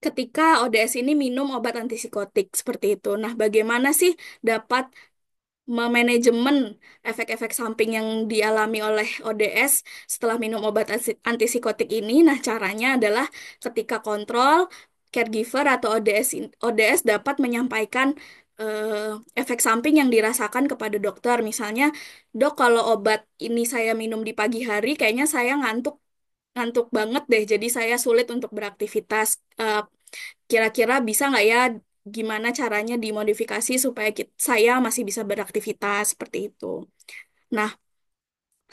ketika ODS ini minum obat antipsikotik seperti itu. Nah, bagaimana sih dapat memanajemen efek-efek samping yang dialami oleh ODS setelah minum obat antipsikotik ini? Nah, caranya adalah ketika kontrol, caregiver atau ODS dapat menyampaikan efek samping yang dirasakan kepada dokter. Misalnya, dok, kalau obat ini saya minum di pagi hari, kayaknya saya ngantuk ngantuk banget deh, jadi saya sulit untuk beraktivitas. Kira-kira bisa nggak ya, gimana caranya dimodifikasi supaya saya masih bisa beraktivitas seperti itu. Nah,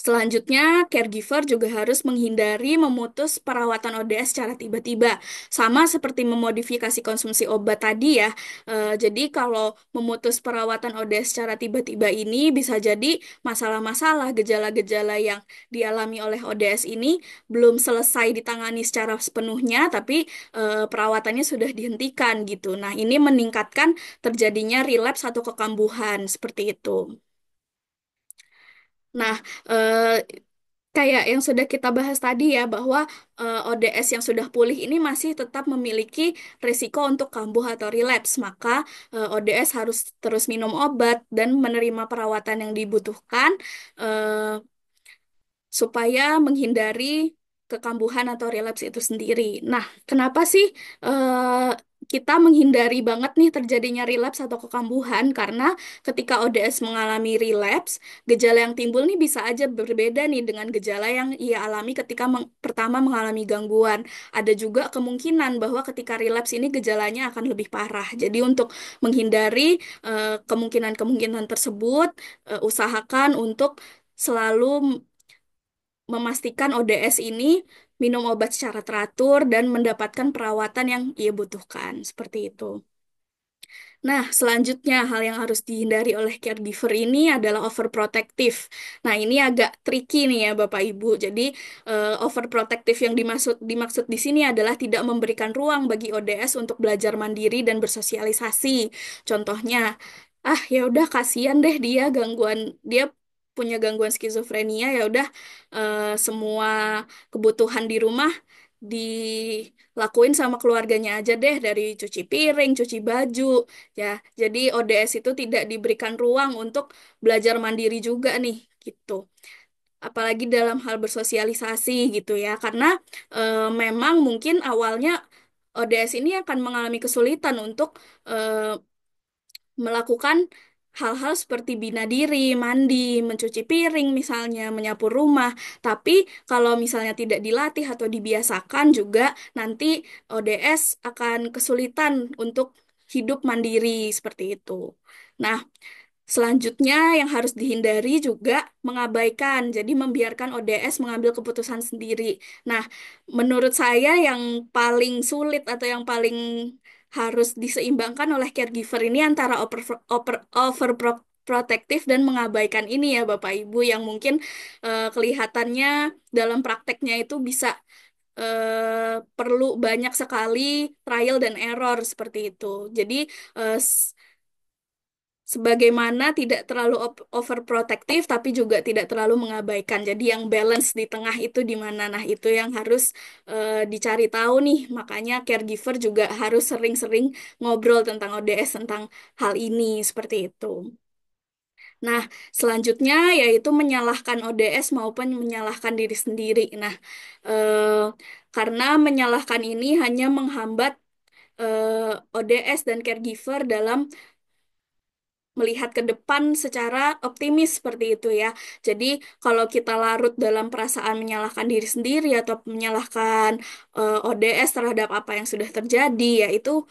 selanjutnya, caregiver juga harus menghindari memutus perawatan ODS secara tiba-tiba. Sama seperti memodifikasi konsumsi obat tadi ya. Jadi kalau memutus perawatan ODS secara tiba-tiba ini bisa jadi masalah-masalah, gejala-gejala yang dialami oleh ODS ini belum selesai ditangani secara sepenuhnya, tapi perawatannya sudah dihentikan gitu. Nah, ini meningkatkan terjadinya relapse atau kekambuhan seperti itu. Nah, eh, kayak yang sudah kita bahas tadi ya, bahwa ODS yang sudah pulih ini masih tetap memiliki risiko untuk kambuh atau relapse. Maka ODS harus terus minum obat dan menerima perawatan yang dibutuhkan eh, supaya menghindari kekambuhan atau relapse itu sendiri. Nah, kenapa sih kita menghindari banget nih terjadinya relapse atau kekambuhan? Karena ketika ODS mengalami relapse, gejala yang timbul nih bisa aja berbeda nih dengan gejala yang ia alami ketika pertama mengalami gangguan. Ada juga kemungkinan bahwa ketika relapse ini gejalanya akan lebih parah. Jadi untuk menghindari kemungkinan-kemungkinan tersebut, usahakan untuk selalu memastikan ODS ini minum obat secara teratur dan mendapatkan perawatan yang ia butuhkan. Seperti itu. Nah, selanjutnya hal yang harus dihindari oleh caregiver ini adalah overprotective. Nah, ini agak tricky nih ya Bapak Ibu. Jadi, overprotective yang dimaksud di sini adalah tidak memberikan ruang bagi ODS untuk belajar mandiri dan bersosialisasi. Contohnya, ah ya udah kasihan deh dia punya gangguan skizofrenia ya udah semua kebutuhan di rumah dilakuin sama keluarganya aja deh dari cuci piring, cuci baju. Ya, jadi ODS itu tidak diberikan ruang untuk belajar mandiri juga nih, gitu. Apalagi dalam hal bersosialisasi gitu ya, karena memang mungkin awalnya ODS ini akan mengalami kesulitan untuk eh, melakukan hal-hal seperti bina diri, mandi, mencuci piring misalnya, menyapu rumah. Tapi kalau misalnya tidak dilatih atau dibiasakan juga nanti ODS akan kesulitan untuk hidup mandiri seperti itu. Nah, selanjutnya yang harus dihindari juga mengabaikan, jadi membiarkan ODS mengambil keputusan sendiri. Nah, menurut saya yang paling sulit atau yang paling harus diseimbangkan oleh caregiver ini antara overprotective dan mengabaikan ini ya Bapak Ibu yang mungkin kelihatannya dalam prakteknya itu bisa perlu banyak sekali trial dan error seperti itu. Jadi eh, sebagaimana tidak terlalu overprotective tapi juga tidak terlalu mengabaikan. Jadi yang balance di tengah itu di mana? Nah, itu yang harus dicari tahu nih. Makanya caregiver juga harus sering-sering ngobrol tentang ODS tentang hal ini seperti itu. Nah, selanjutnya yaitu menyalahkan ODS maupun menyalahkan diri sendiri. Nah, karena menyalahkan ini hanya menghambat ODS dan caregiver dalam melihat ke depan secara optimis seperti itu ya. Jadi kalau kita larut dalam perasaan menyalahkan diri sendiri atau menyalahkan ODS terhadap apa yang sudah terjadi, yaitu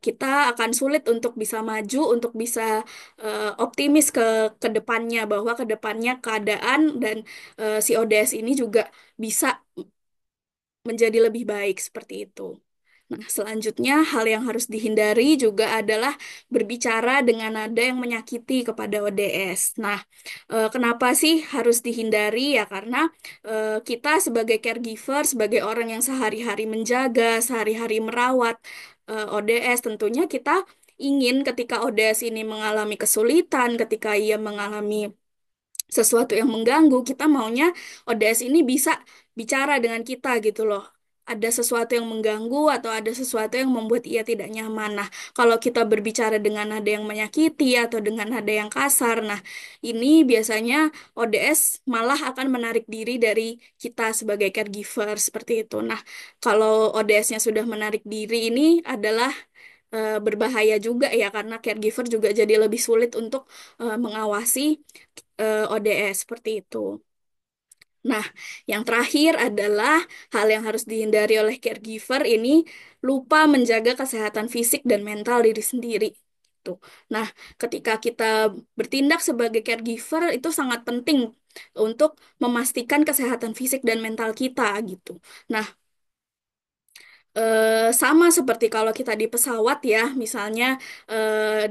kita akan sulit untuk bisa maju, untuk bisa optimis ke depannya bahwa ke depannya keadaan dan si ODS ini juga bisa menjadi lebih baik seperti itu. Nah, selanjutnya hal yang harus dihindari juga adalah berbicara dengan nada yang menyakiti kepada ODS. Nah, kenapa sih harus dihindari? Ya karena kita sebagai caregiver, sebagai orang yang sehari-hari menjaga, sehari-hari merawat ODS, tentunya kita ingin ketika ODS ini mengalami kesulitan, ketika ia mengalami sesuatu yang mengganggu, kita maunya ODS ini bisa bicara dengan kita gitu loh. Ada sesuatu yang mengganggu atau ada sesuatu yang membuat ia tidak nyaman. Nah, kalau kita berbicara dengan nada yang menyakiti atau dengan nada yang kasar, nah ini biasanya ODS malah akan menarik diri dari kita sebagai caregiver seperti itu. Nah, kalau ODS-nya sudah menarik diri ini adalah berbahaya juga ya karena caregiver juga jadi lebih sulit untuk mengawasi ODS seperti itu. Nah, yang terakhir adalah hal yang harus dihindari oleh caregiver ini lupa menjaga kesehatan fisik dan mental diri sendiri. Tuh. Nah, ketika kita bertindak sebagai caregiver itu sangat penting untuk memastikan kesehatan fisik dan mental kita gitu. Nah, sama seperti kalau kita di pesawat ya, misalnya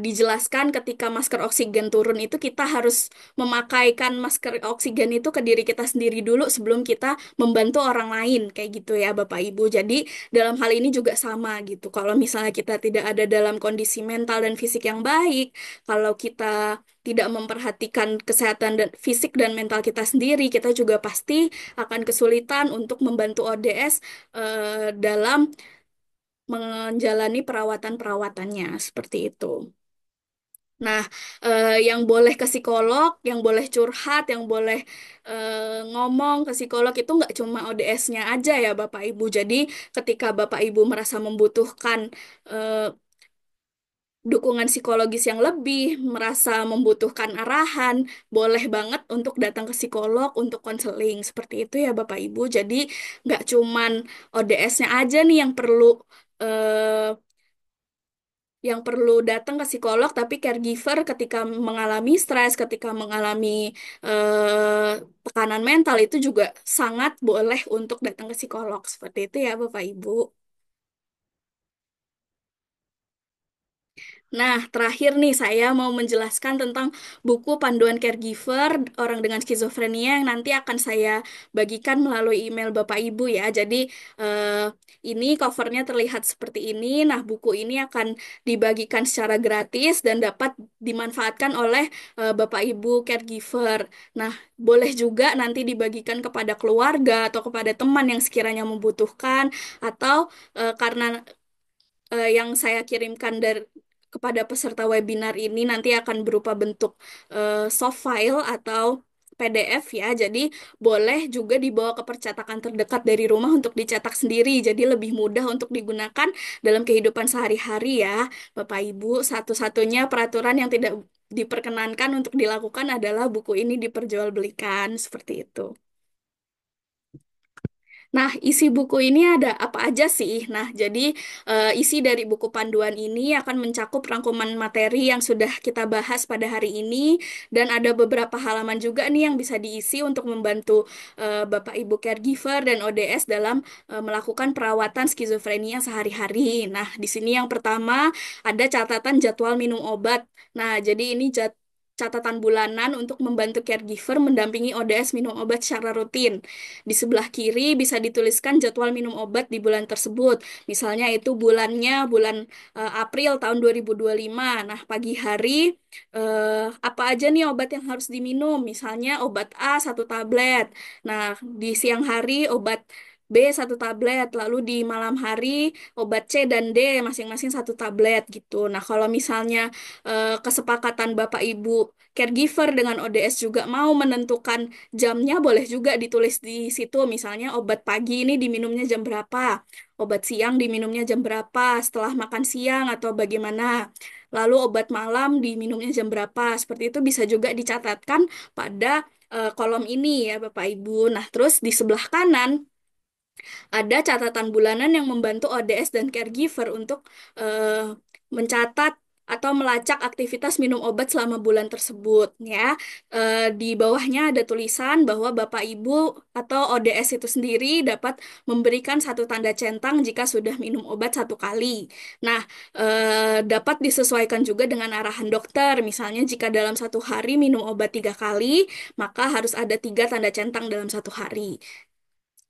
dijelaskan ketika masker oksigen turun itu kita harus memakaikan masker oksigen itu ke diri kita sendiri dulu sebelum kita membantu orang lain, kayak gitu ya Bapak Ibu. Jadi dalam hal ini juga sama gitu. Kalau misalnya kita tidak ada dalam kondisi mental dan fisik yang baik, kalau kita tidak memperhatikan kesehatan dan fisik dan mental kita sendiri, kita juga pasti akan kesulitan untuk membantu ODS dalam menjalani perawatan-perawatannya seperti itu. Nah, yang boleh ke psikolog, yang boleh curhat, yang boleh ngomong ke psikolog itu nggak cuma ODS-nya aja ya Bapak Ibu. Jadi ketika Bapak Ibu merasa membutuhkan eh, dukungan psikologis yang lebih, merasa membutuhkan arahan, boleh banget untuk datang ke psikolog untuk konseling. Seperti itu ya Bapak Ibu. Jadi nggak cuman ODS-nya aja nih yang perlu datang ke psikolog, tapi caregiver ketika mengalami stres, ketika mengalami tekanan mental itu juga sangat boleh untuk datang ke psikolog. Seperti itu ya Bapak Ibu. Nah, terakhir nih saya mau menjelaskan tentang buku panduan caregiver orang dengan skizofrenia yang nanti akan saya bagikan melalui email Bapak Ibu ya. Jadi ini covernya terlihat seperti ini. Nah, buku ini akan dibagikan secara gratis dan dapat dimanfaatkan oleh Bapak Ibu caregiver. Nah, boleh juga nanti dibagikan kepada keluarga atau kepada teman yang sekiranya membutuhkan atau karena yang saya kirimkan dari kepada peserta webinar ini nanti akan berupa bentuk soft file atau PDF ya. Jadi boleh juga dibawa ke percetakan terdekat dari rumah untuk dicetak sendiri. Jadi lebih mudah untuk digunakan dalam kehidupan sehari-hari ya. Bapak Ibu, satu-satunya peraturan yang tidak diperkenankan untuk dilakukan adalah buku ini diperjualbelikan seperti itu. Nah, isi buku ini ada apa aja sih? Nah, jadi isi dari buku panduan ini akan mencakup rangkuman materi yang sudah kita bahas pada hari ini, dan ada beberapa halaman juga nih yang bisa diisi untuk membantu Bapak Ibu caregiver dan ODS dalam melakukan perawatan skizofrenia sehari-hari. Nah, di sini yang pertama ada catatan jadwal minum obat. Nah, jadi ini catatan bulanan untuk membantu caregiver mendampingi ODS minum obat secara rutin. Di sebelah kiri bisa dituliskan jadwal minum obat di bulan tersebut. Misalnya itu bulan April tahun 2025. Nah, pagi hari apa aja nih obat yang harus diminum? Misalnya obat A satu tablet. Nah, di siang hari obat B satu tablet, lalu di malam hari obat C dan D masing-masing satu tablet gitu. Nah, kalau misalnya kesepakatan Bapak Ibu caregiver dengan ODS juga mau menentukan jamnya, boleh juga ditulis di situ. Misalnya obat pagi ini diminumnya jam berapa, obat siang diminumnya jam berapa, setelah makan siang atau bagaimana. Lalu obat malam diminumnya jam berapa. Seperti itu bisa juga dicatatkan pada kolom ini ya Bapak Ibu. Nah, terus di sebelah kanan ada catatan bulanan yang membantu ODS dan caregiver untuk mencatat atau melacak aktivitas minum obat selama bulan tersebut ya. Di bawahnya ada tulisan bahwa Bapak Ibu atau ODS itu sendiri dapat memberikan satu tanda centang jika sudah minum obat satu kali. Nah, dapat disesuaikan juga dengan arahan dokter. Misalnya jika dalam satu hari minum obat 3 kali, maka harus ada 3 tanda centang dalam satu hari.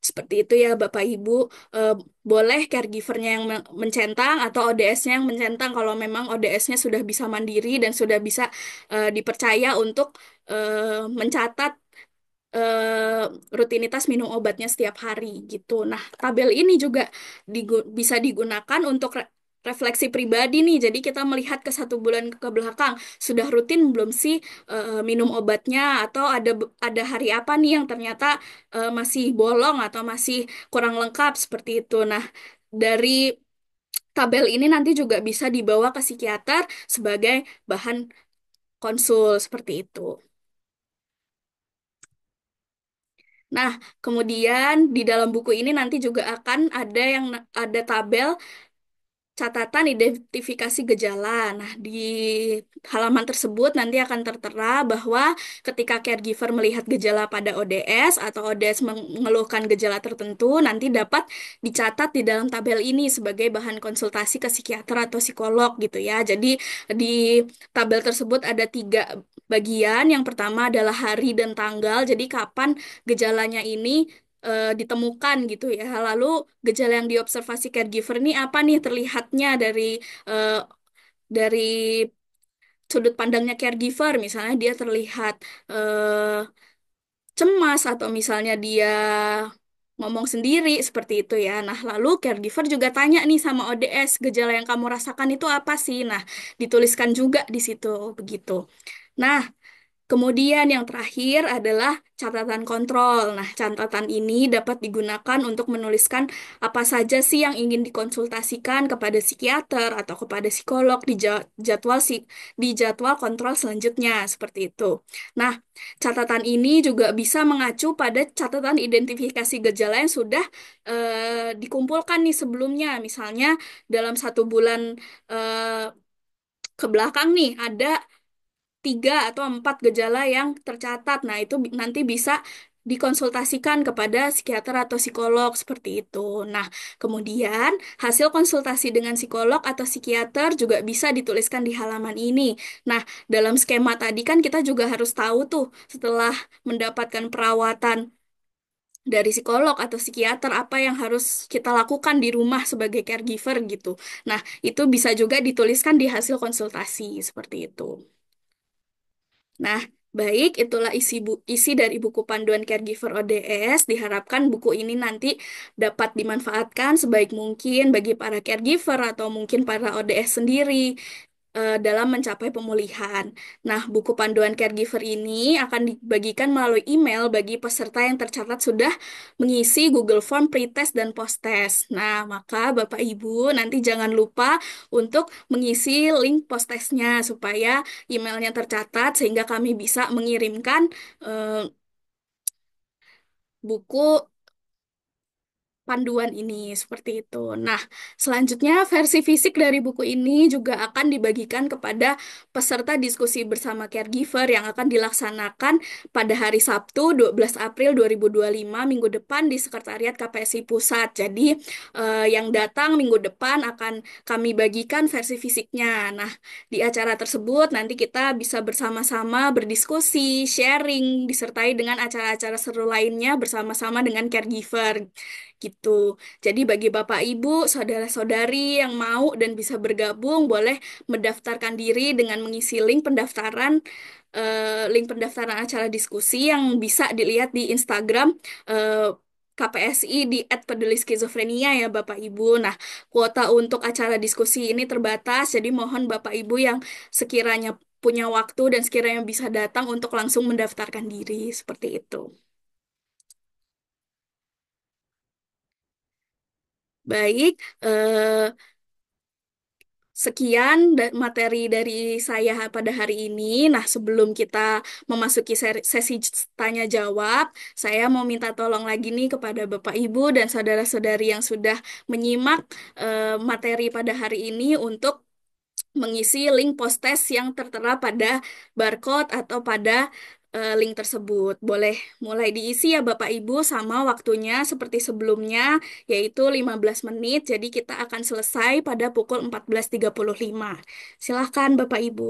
Seperti itu ya Bapak Ibu. Eh, Boleh caregivernya yang mencentang atau ODS-nya yang mencentang kalau memang ODS-nya sudah bisa mandiri dan sudah bisa dipercaya untuk mencatat eh, rutinitas minum obatnya setiap hari gitu. Nah, tabel ini juga bisa digunakan untuk refleksi pribadi nih. Jadi kita melihat ke 1 bulan ke belakang, sudah rutin belum sih minum obatnya, atau ada hari apa nih yang ternyata masih bolong atau masih kurang lengkap seperti itu. Nah, dari tabel ini nanti juga bisa dibawa ke psikiater sebagai bahan konsul seperti itu. Nah, kemudian di dalam buku ini nanti juga akan ada tabel catatan identifikasi gejala. Nah, di halaman tersebut nanti akan tertera bahwa ketika caregiver melihat gejala pada ODS atau ODS mengeluhkan gejala tertentu, nanti dapat dicatat di dalam tabel ini sebagai bahan konsultasi ke psikiater atau psikolog gitu ya. Jadi di tabel tersebut ada 3 bagian. Yang pertama adalah hari dan tanggal. Jadi kapan gejalanya ini ditemukan gitu ya. Lalu gejala yang diobservasi caregiver ini apa nih terlihatnya dari eh, dari sudut pandangnya caregiver, misalnya dia terlihat eh, cemas atau misalnya dia ngomong sendiri seperti itu ya. Nah, lalu caregiver juga tanya nih sama ODS, gejala yang kamu rasakan itu apa sih? Nah, dituliskan juga di situ begitu. Nah, kemudian yang terakhir adalah catatan kontrol. Nah, catatan ini dapat digunakan untuk menuliskan apa saja sih yang ingin dikonsultasikan kepada psikiater atau kepada psikolog di di jadwal kontrol selanjutnya seperti itu. Nah, catatan ini juga bisa mengacu pada catatan identifikasi gejala yang sudah dikumpulkan nih sebelumnya. Misalnya dalam 1 bulan eh, ke belakang nih ada 3 atau 4 gejala yang tercatat. Nah, itu nanti bisa dikonsultasikan kepada psikiater atau psikolog seperti itu. Nah, kemudian hasil konsultasi dengan psikolog atau psikiater juga bisa dituliskan di halaman ini. Nah, dalam skema tadi kan kita juga harus tahu tuh setelah mendapatkan perawatan dari psikolog atau psikiater apa yang harus kita lakukan di rumah sebagai caregiver gitu. Nah, itu bisa juga dituliskan di hasil konsultasi seperti itu. Nah, baik, itulah isi dari buku panduan caregiver ODS. Diharapkan buku ini nanti dapat dimanfaatkan sebaik mungkin bagi para caregiver atau mungkin para ODS sendiri dalam mencapai pemulihan. Nah, buku panduan caregiver ini akan dibagikan melalui email bagi peserta yang tercatat sudah mengisi Google Form pretest dan post-test. Nah, maka Bapak Ibu nanti jangan lupa untuk mengisi link post-testnya supaya emailnya tercatat sehingga kami bisa mengirimkan buku panduan ini seperti itu. Nah, selanjutnya versi fisik dari buku ini juga akan dibagikan kepada peserta diskusi bersama caregiver yang akan dilaksanakan pada hari Sabtu 12 April 2025 minggu depan di Sekretariat KPSI Pusat. Jadi, yang datang minggu depan akan kami bagikan versi fisiknya. Nah, di acara tersebut nanti kita bisa bersama-sama berdiskusi, sharing, disertai dengan acara-acara seru lainnya bersama-sama dengan caregiver gitu. Jadi bagi Bapak Ibu, saudara-saudari yang mau dan bisa bergabung, boleh mendaftarkan diri dengan mengisi link pendaftaran acara diskusi yang bisa dilihat di Instagram KPSI di @peduli_skizofrenia ya Bapak Ibu. Nah, kuota untuk acara diskusi ini terbatas, jadi mohon Bapak Ibu yang sekiranya punya waktu dan sekiranya bisa datang untuk langsung mendaftarkan diri seperti itu. Baik, sekian materi dari saya pada hari ini. Nah, sebelum kita memasuki sesi tanya jawab, saya mau minta tolong lagi nih kepada Bapak Ibu dan saudara-saudari yang sudah menyimak materi pada hari ini untuk mengisi link post-test yang tertera pada barcode atau pada link tersebut. Boleh mulai diisi ya Bapak Ibu sama waktunya seperti sebelumnya yaitu 15 menit. Jadi kita akan selesai pada pukul 14.35. Silahkan Bapak Ibu.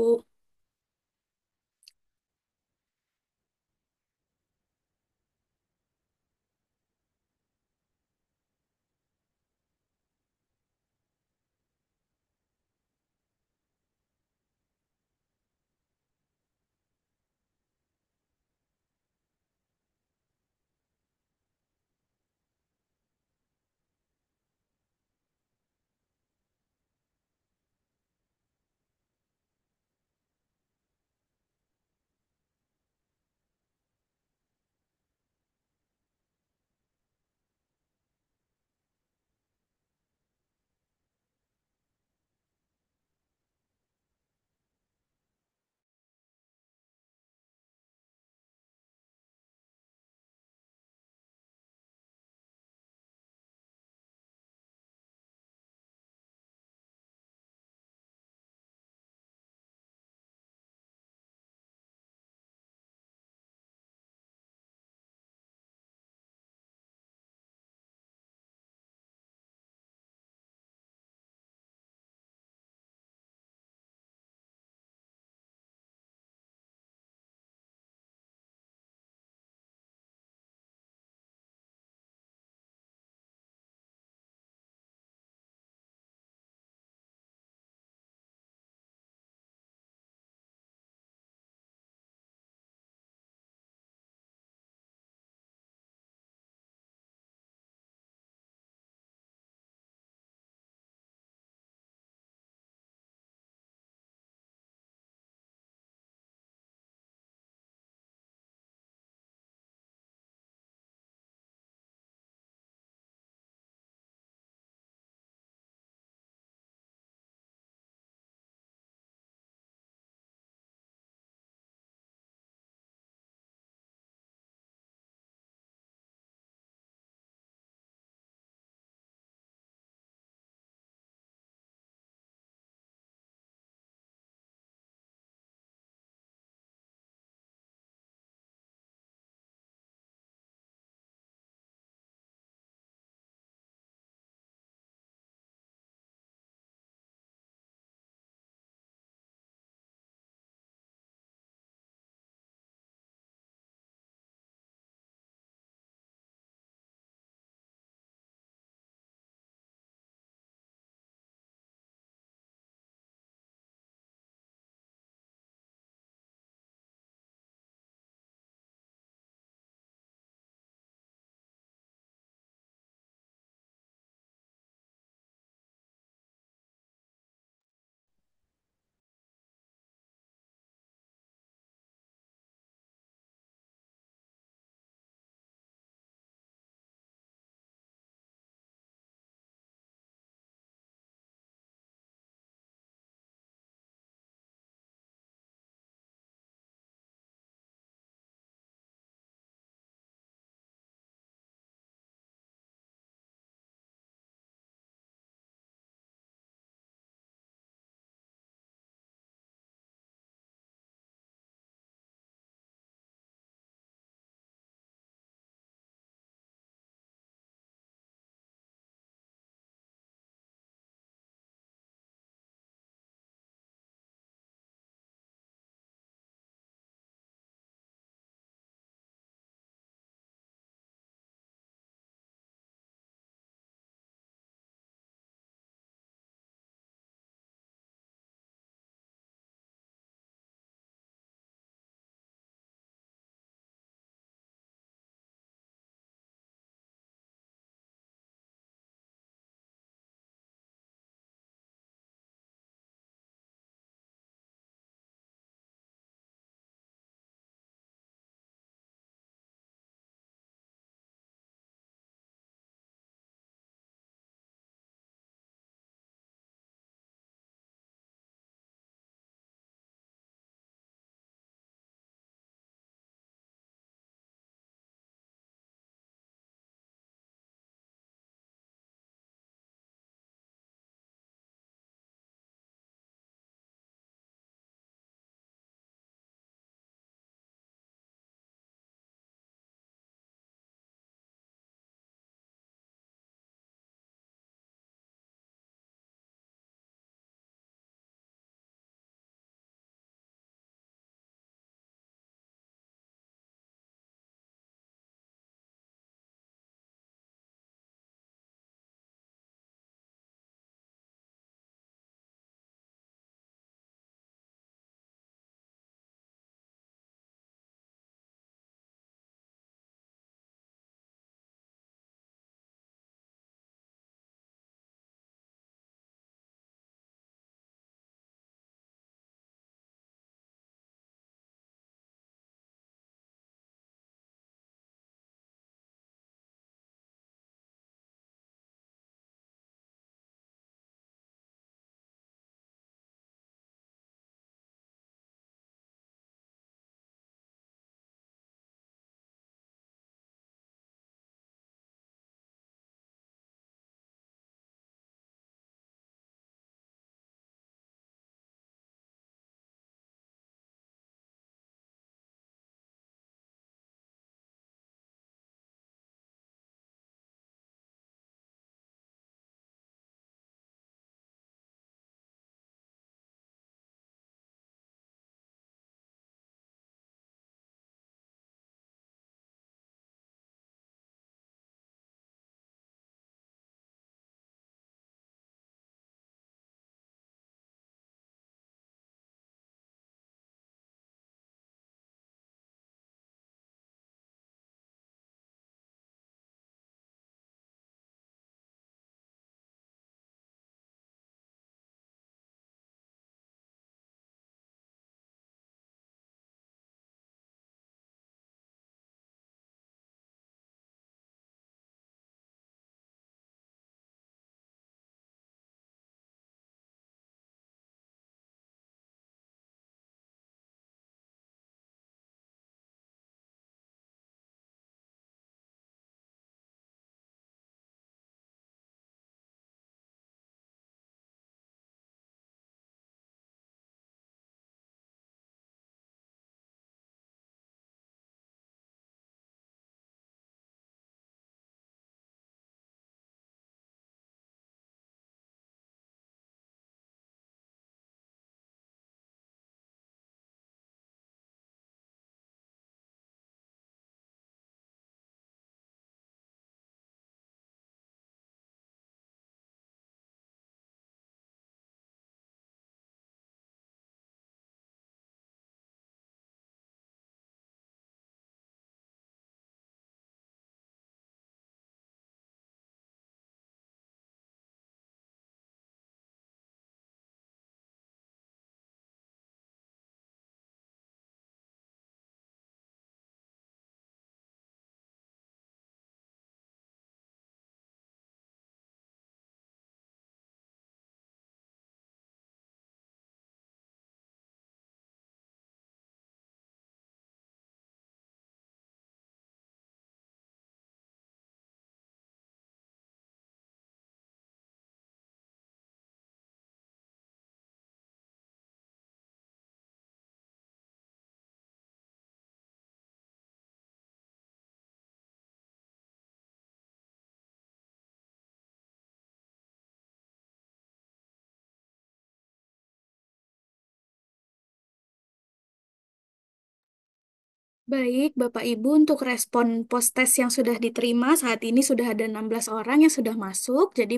Baik, Bapak Ibu, untuk respon post-tes yang sudah diterima, saat ini sudah ada 16 orang yang sudah masuk. Jadi,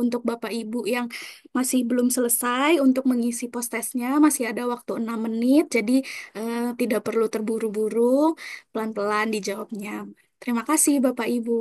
untuk Bapak Ibu yang masih belum selesai untuk mengisi post-tesnya, masih ada waktu 6 menit. Jadi, tidak perlu terburu-buru, pelan-pelan dijawabnya. Terima kasih, Bapak Ibu.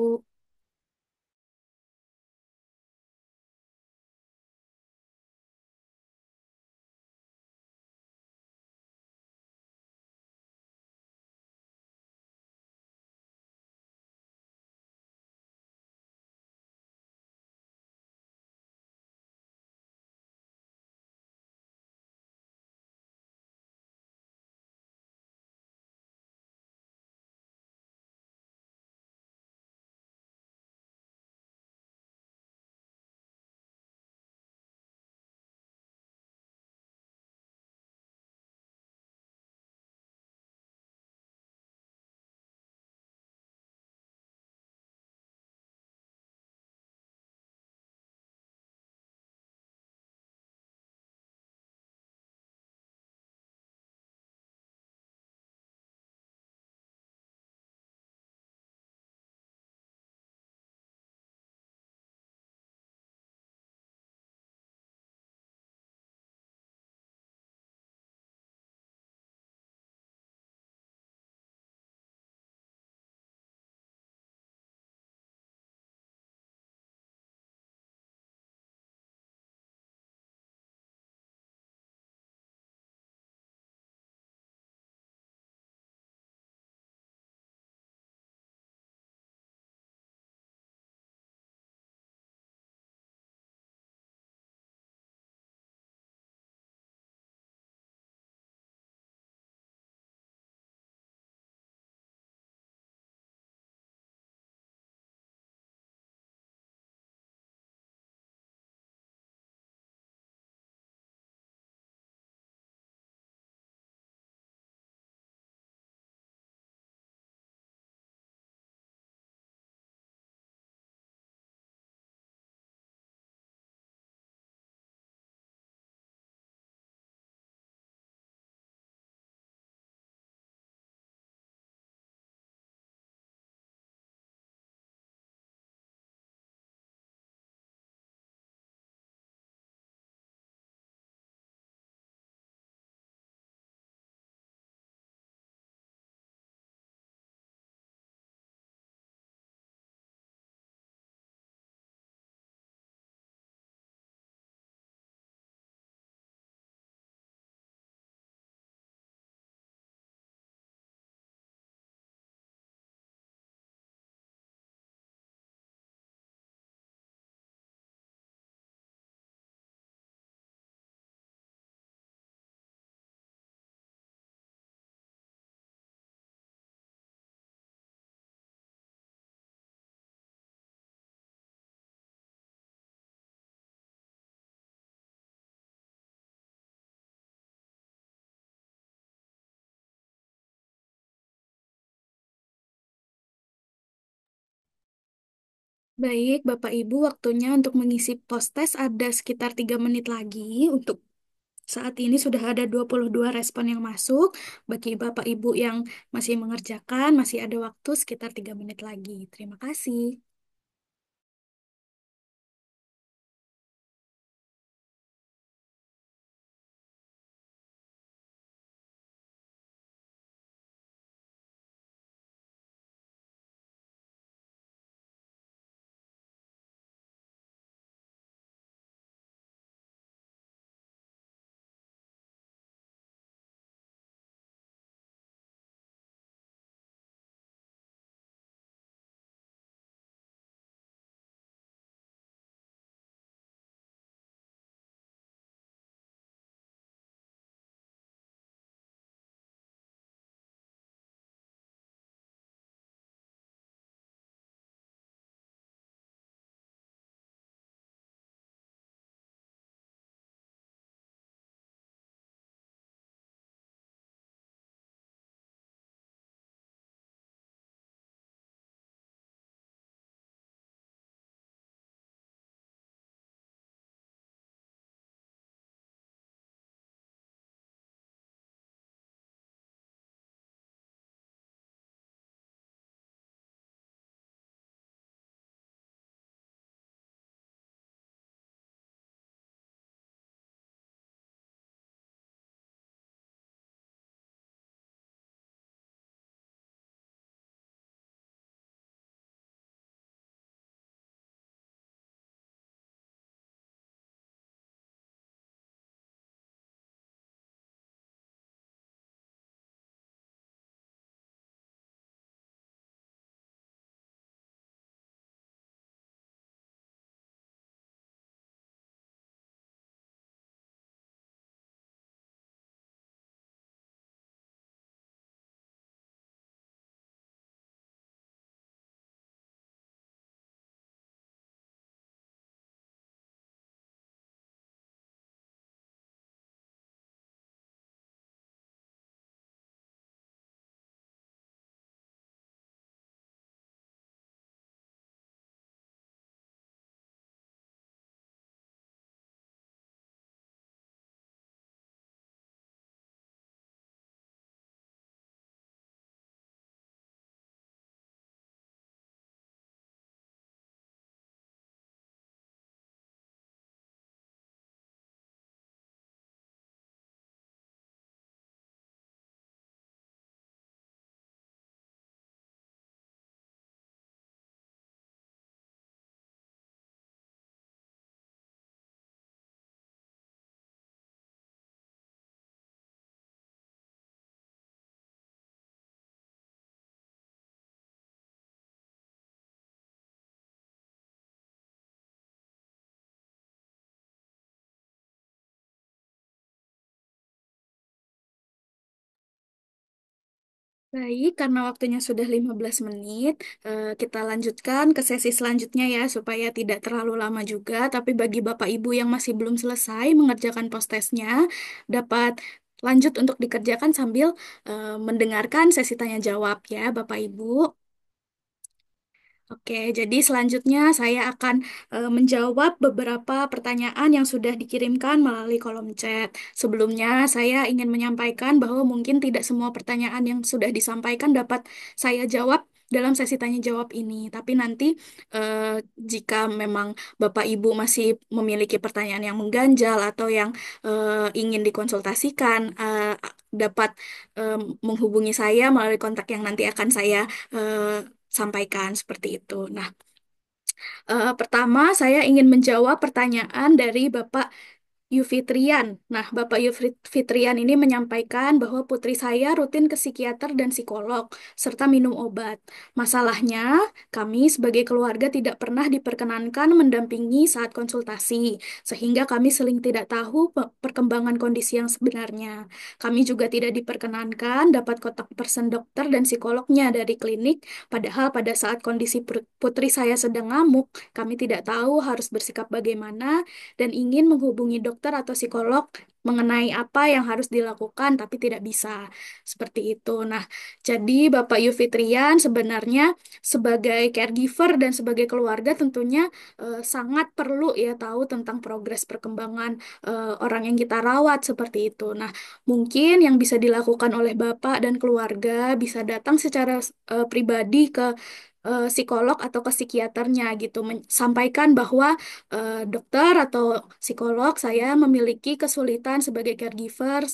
Baik, Bapak Ibu, waktunya untuk mengisi post-tes ada sekitar 3 menit lagi. Untuk saat ini sudah ada 22 respon yang masuk. Bagi Bapak Ibu yang masih mengerjakan, masih ada waktu sekitar 3 menit lagi. Terima kasih. Baik, karena waktunya sudah 15 menit, kita lanjutkan ke sesi selanjutnya ya, supaya tidak terlalu lama juga. Tapi bagi Bapak Ibu yang masih belum selesai mengerjakan post-testnya, dapat lanjut untuk dikerjakan sambil mendengarkan sesi tanya jawab ya, Bapak Ibu. Oke, jadi selanjutnya saya akan menjawab beberapa pertanyaan yang sudah dikirimkan melalui kolom chat. Sebelumnya, saya ingin menyampaikan bahwa mungkin tidak semua pertanyaan yang sudah disampaikan dapat saya jawab dalam sesi tanya jawab ini. Tapi nanti, jika memang Bapak Ibu masih memiliki pertanyaan yang mengganjal atau yang ingin dikonsultasikan, dapat eh, menghubungi saya melalui kontak yang nanti akan saya sampaikan seperti itu. Nah, pertama saya ingin menjawab pertanyaan dari Bapak Yufitrian. Nah, Bapak Yufitrian ini menyampaikan bahwa putri saya rutin ke psikiater dan psikolog, serta minum obat. Masalahnya, kami sebagai keluarga tidak pernah diperkenankan mendampingi saat konsultasi, sehingga kami sering tidak tahu perkembangan kondisi yang sebenarnya. Kami juga tidak diperkenankan dapat kontak person dokter dan psikolognya dari klinik, padahal pada saat kondisi putri saya sedang ngamuk, kami tidak tahu harus bersikap bagaimana dan ingin menghubungi dokter atau psikolog mengenai apa yang harus dilakukan, tapi tidak bisa. Seperti itu. Nah, jadi Bapak Yufitrian sebenarnya sebagai caregiver dan sebagai keluarga tentunya sangat perlu ya tahu tentang progres perkembangan orang yang kita rawat seperti itu. Nah, mungkin yang bisa dilakukan oleh Bapak dan keluarga bisa datang secara pribadi ke psikolog atau ke psikiaternya gitu, sampaikan bahwa dokter atau psikolog saya memiliki kesulitan sebagai caregiver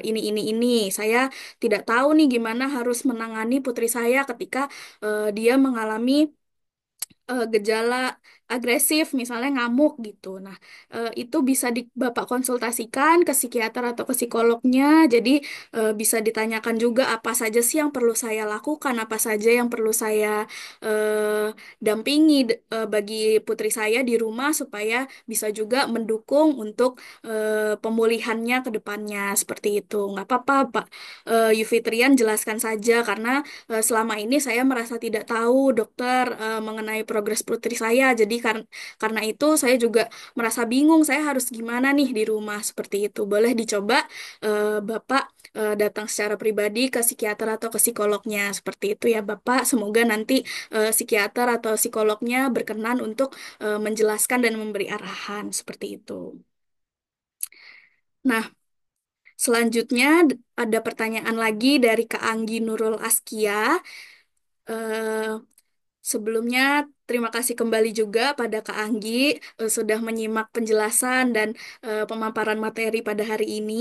ini. Saya tidak tahu nih gimana harus menangani putri saya ketika dia mengalami gejala agresif, misalnya ngamuk gitu. Nah, itu bisa Bapak konsultasikan ke psikiater atau ke psikolognya. Jadi, bisa ditanyakan juga apa saja sih yang perlu saya lakukan, apa saja yang perlu saya dampingi bagi putri saya di rumah supaya bisa juga mendukung untuk pemulihannya ke depannya. Seperti itu. Nggak apa-apa, Pak Yufitrian, jelaskan saja karena selama ini saya merasa tidak tahu dokter mengenai progres putri saya. Jadi karena itu saya juga merasa bingung saya harus gimana nih di rumah seperti itu. Boleh dicoba Bapak datang secara pribadi ke psikiater atau ke psikolognya seperti itu ya Bapak. Semoga nanti psikiater atau psikolognya berkenan untuk menjelaskan dan memberi arahan seperti itu. Nah, selanjutnya ada pertanyaan lagi dari Kak Anggi Nurul Askia. Eh, Sebelumnya, terima kasih kembali juga pada Kak Anggi sudah menyimak penjelasan dan pemaparan materi pada hari ini.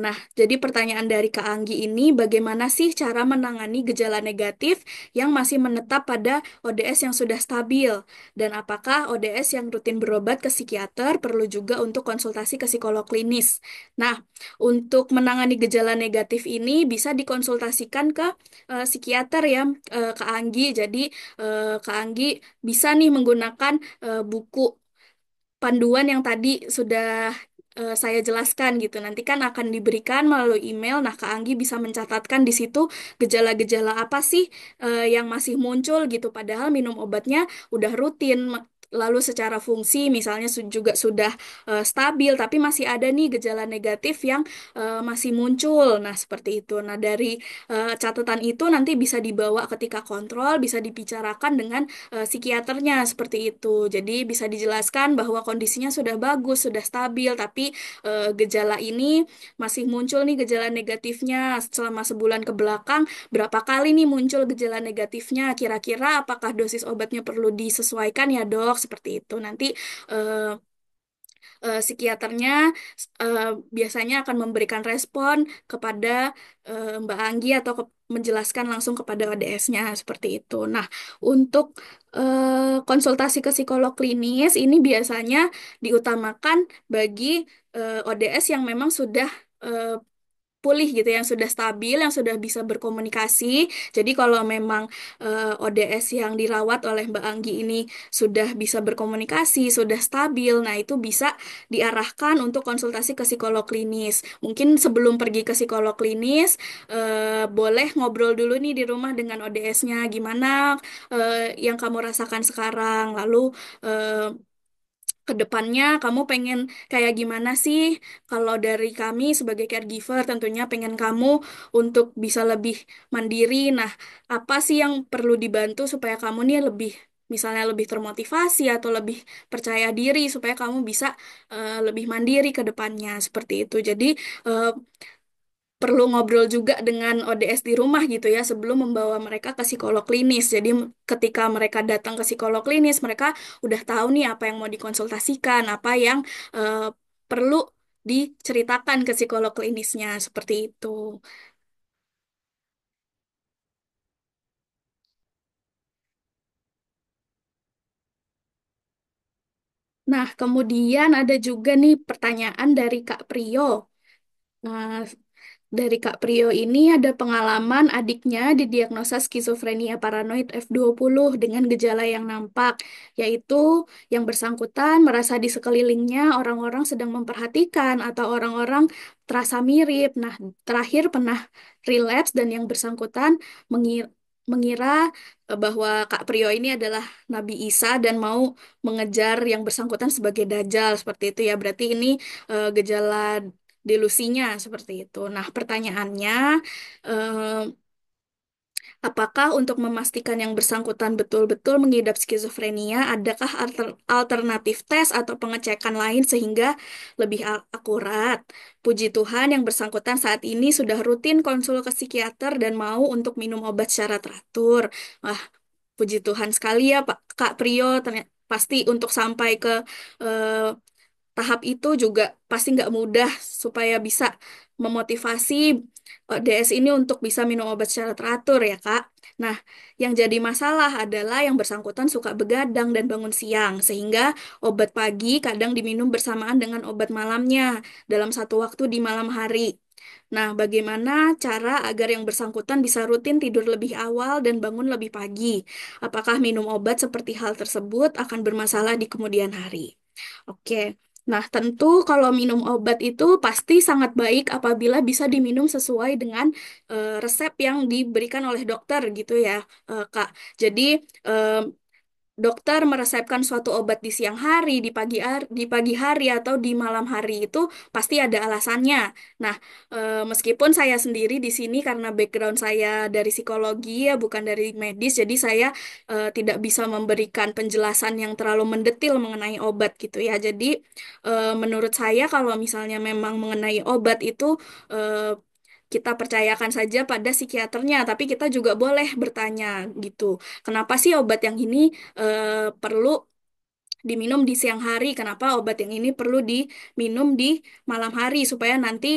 Nah, jadi pertanyaan dari Kak Anggi ini, bagaimana sih cara menangani gejala negatif yang masih menetap pada ODS yang sudah stabil? Dan apakah ODS yang rutin berobat ke psikiater perlu juga untuk konsultasi ke psikolog klinis? Nah, untuk menangani gejala negatif ini bisa dikonsultasikan ke psikiater ya, Kak Anggi. Jadi, Kak Anggi bisa nih menggunakan buku panduan yang tadi sudah saya jelaskan gitu. Nanti kan akan diberikan melalui email. Nah, Kak Anggi bisa mencatatkan di situ gejala-gejala apa sih yang masih muncul gitu. Padahal minum obatnya udah rutin. Lalu secara fungsi misalnya juga sudah stabil, tapi masih ada nih gejala negatif yang masih muncul. Nah, seperti itu. Nah, dari catatan itu nanti bisa dibawa ketika kontrol, bisa dibicarakan dengan psikiaternya seperti itu. Jadi bisa dijelaskan bahwa kondisinya sudah bagus, sudah stabil, tapi gejala ini masih muncul nih gejala negatifnya selama sebulan ke belakang. Berapa kali nih muncul gejala negatifnya? Kira-kira apakah dosis obatnya perlu disesuaikan ya dok? Seperti itu. Nanti eh, psikiaternya eh, biasanya akan memberikan respon kepada Mbak Anggi atau menjelaskan langsung kepada ODS-nya seperti itu. Nah, untuk konsultasi ke psikolog klinis ini biasanya diutamakan bagi ODS yang memang sudah pulih gitu, yang sudah stabil, yang sudah bisa berkomunikasi. Jadi kalau memang ODS yang dirawat oleh Mbak Anggi ini sudah bisa berkomunikasi, sudah stabil, nah itu bisa diarahkan untuk konsultasi ke psikolog klinis. Mungkin sebelum pergi ke psikolog klinis, boleh ngobrol dulu nih di rumah dengan ODS-nya, gimana yang kamu rasakan sekarang, lalu eh, ke depannya kamu pengen kayak gimana sih? Kalau dari kami sebagai caregiver tentunya pengen kamu untuk bisa lebih mandiri. Nah, apa sih yang perlu dibantu supaya kamu nih lebih misalnya lebih termotivasi atau lebih percaya diri supaya kamu bisa lebih mandiri ke depannya seperti itu. Jadi eh, perlu ngobrol juga dengan ODS di rumah gitu ya sebelum membawa mereka ke psikolog klinis. Jadi ketika mereka datang ke psikolog klinis, mereka udah tahu nih apa yang mau dikonsultasikan, apa yang perlu diceritakan ke psikolog klinisnya seperti itu. Nah, kemudian ada juga nih pertanyaan dari Kak Prio. Nah, dari Kak Prio ini ada pengalaman adiknya didiagnosa skizofrenia paranoid F20 dengan gejala yang nampak, yaitu yang bersangkutan merasa di sekelilingnya orang-orang sedang memperhatikan atau orang-orang terasa mirip. Nah, terakhir pernah relapse dan yang bersangkutan mengira bahwa Kak Prio ini adalah Nabi Isa dan mau mengejar yang bersangkutan sebagai dajjal seperti itu ya. Berarti ini gejala delusinya seperti itu. Nah, pertanyaannya, eh, apakah untuk memastikan yang bersangkutan betul-betul mengidap skizofrenia, adakah alternatif tes atau pengecekan lain sehingga lebih akurat? Puji Tuhan, yang bersangkutan saat ini sudah rutin konsul ke psikiater dan mau untuk minum obat secara teratur. Wah, puji Tuhan sekali ya, Pak Kak Prio. Ternyata pasti untuk sampai ke eh, tahap itu juga pasti nggak mudah supaya bisa memotivasi DS ini untuk bisa minum obat secara teratur ya Kak. Nah, yang jadi masalah adalah yang bersangkutan suka begadang dan bangun siang, sehingga obat pagi kadang diminum bersamaan dengan obat malamnya dalam satu waktu di malam hari. Nah, bagaimana cara agar yang bersangkutan bisa rutin tidur lebih awal dan bangun lebih pagi? Apakah minum obat seperti hal tersebut akan bermasalah di kemudian hari? Oke. Nah, tentu kalau minum obat itu pasti sangat baik apabila bisa diminum sesuai dengan resep yang diberikan oleh dokter gitu ya, Kak. Jadi, eh, dokter meresepkan suatu obat di siang hari, di pagi hari atau di malam hari itu pasti ada alasannya. Nah, meskipun saya sendiri di sini karena background saya dari psikologi ya bukan dari medis, jadi saya tidak bisa memberikan penjelasan yang terlalu mendetil mengenai obat gitu ya. Jadi, menurut saya kalau misalnya memang mengenai obat itu eh, kita percayakan saja pada psikiaternya, tapi kita juga boleh bertanya gitu. Kenapa sih obat yang ini perlu diminum di siang hari? Kenapa obat yang ini perlu diminum di malam hari? Supaya nanti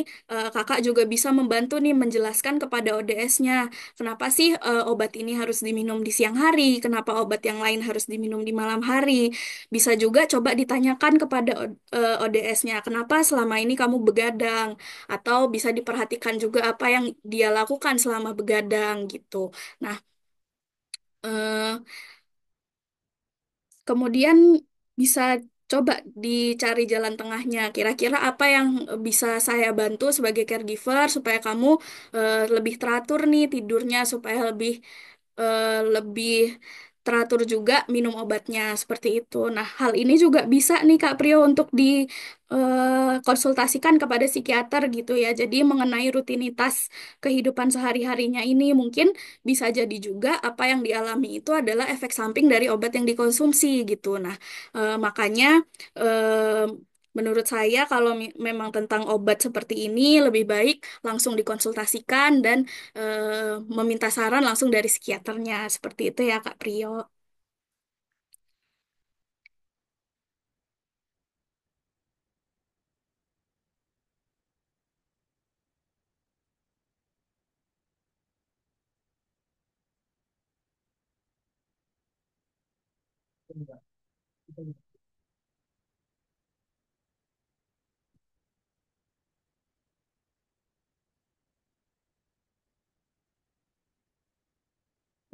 kakak juga bisa membantu nih menjelaskan kepada ODS-nya. Kenapa sih obat ini harus diminum di siang hari? Kenapa obat yang lain harus diminum di malam hari? Bisa juga coba ditanyakan kepada ODS-nya. Kenapa selama ini kamu begadang? Atau bisa diperhatikan juga apa yang dia lakukan selama begadang gitu. Nah, eh, kemudian bisa coba dicari jalan tengahnya. Kira-kira apa yang bisa saya bantu sebagai caregiver supaya kamu lebih teratur nih tidurnya, supaya lebih teratur juga minum obatnya seperti itu. Nah, hal ini juga bisa nih Kak Prio untuk konsultasikan kepada psikiater gitu ya. Jadi mengenai rutinitas kehidupan sehari-harinya ini mungkin bisa jadi juga apa yang dialami itu adalah efek samping dari obat yang dikonsumsi gitu. Nah, makanya eh, menurut saya kalau memang tentang obat seperti ini lebih baik langsung dikonsultasikan dan meminta saran langsung dari psikiaternya. Seperti itu ya Kak Prio.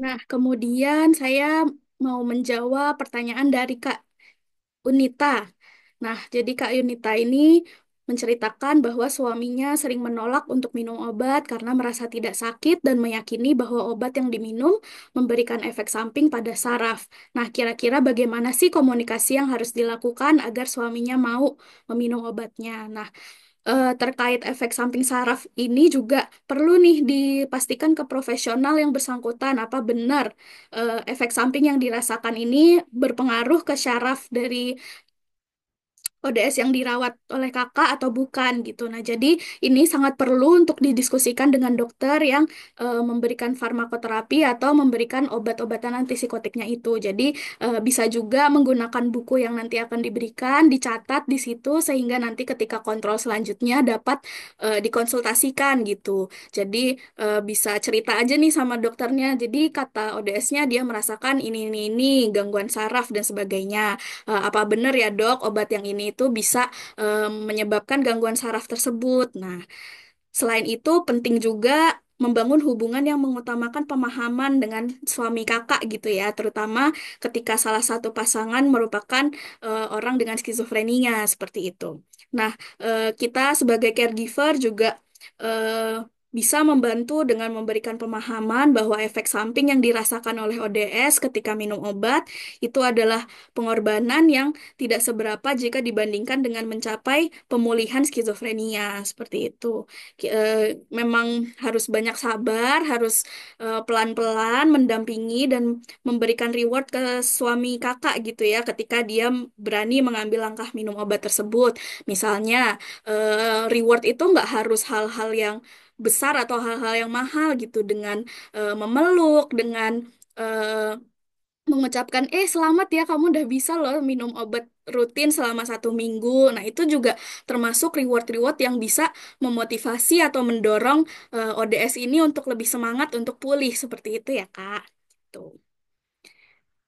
Nah, kemudian saya mau menjawab pertanyaan dari Kak Unita. Nah, jadi Kak Yunita ini menceritakan bahwa suaminya sering menolak untuk minum obat karena merasa tidak sakit dan meyakini bahwa obat yang diminum memberikan efek samping pada saraf. Nah, kira-kira bagaimana sih komunikasi yang harus dilakukan agar suaminya mau meminum obatnya? Nah, terkait efek samping saraf ini juga perlu nih dipastikan ke profesional yang bersangkutan apa benar efek samping yang dirasakan ini berpengaruh ke syaraf dari ODS yang dirawat oleh kakak atau bukan gitu. Nah, jadi ini sangat perlu untuk didiskusikan dengan dokter yang memberikan farmakoterapi atau memberikan obat-obatan antipsikotiknya itu. Jadi bisa juga menggunakan buku yang nanti akan diberikan, dicatat di situ sehingga nanti ketika kontrol selanjutnya dapat dikonsultasikan gitu. Jadi bisa cerita aja nih sama dokternya. Jadi kata ODS-nya dia merasakan ini, gangguan saraf dan sebagainya. Apa benar ya dok, obat yang ini itu bisa menyebabkan gangguan saraf tersebut. Nah, selain itu penting juga membangun hubungan yang mengutamakan pemahaman dengan suami kakak gitu ya, terutama ketika salah satu pasangan merupakan orang dengan skizofrenia seperti itu. Nah, kita sebagai caregiver juga eh, bisa membantu dengan memberikan pemahaman bahwa efek samping yang dirasakan oleh ODS ketika minum obat itu adalah pengorbanan yang tidak seberapa jika dibandingkan dengan mencapai pemulihan skizofrenia seperti itu. Memang harus banyak sabar, harus pelan-pelan mendampingi dan memberikan reward ke suami kakak gitu ya ketika dia berani mengambil langkah minum obat tersebut. Misalnya, reward itu nggak harus hal-hal yang besar atau hal-hal yang mahal gitu dengan memeluk, dengan mengucapkan, selamat ya kamu udah bisa loh minum obat rutin selama 1 minggu. Nah itu juga termasuk reward-reward yang bisa memotivasi atau mendorong ODS ini untuk lebih semangat untuk pulih seperti itu ya Kak. Tuh.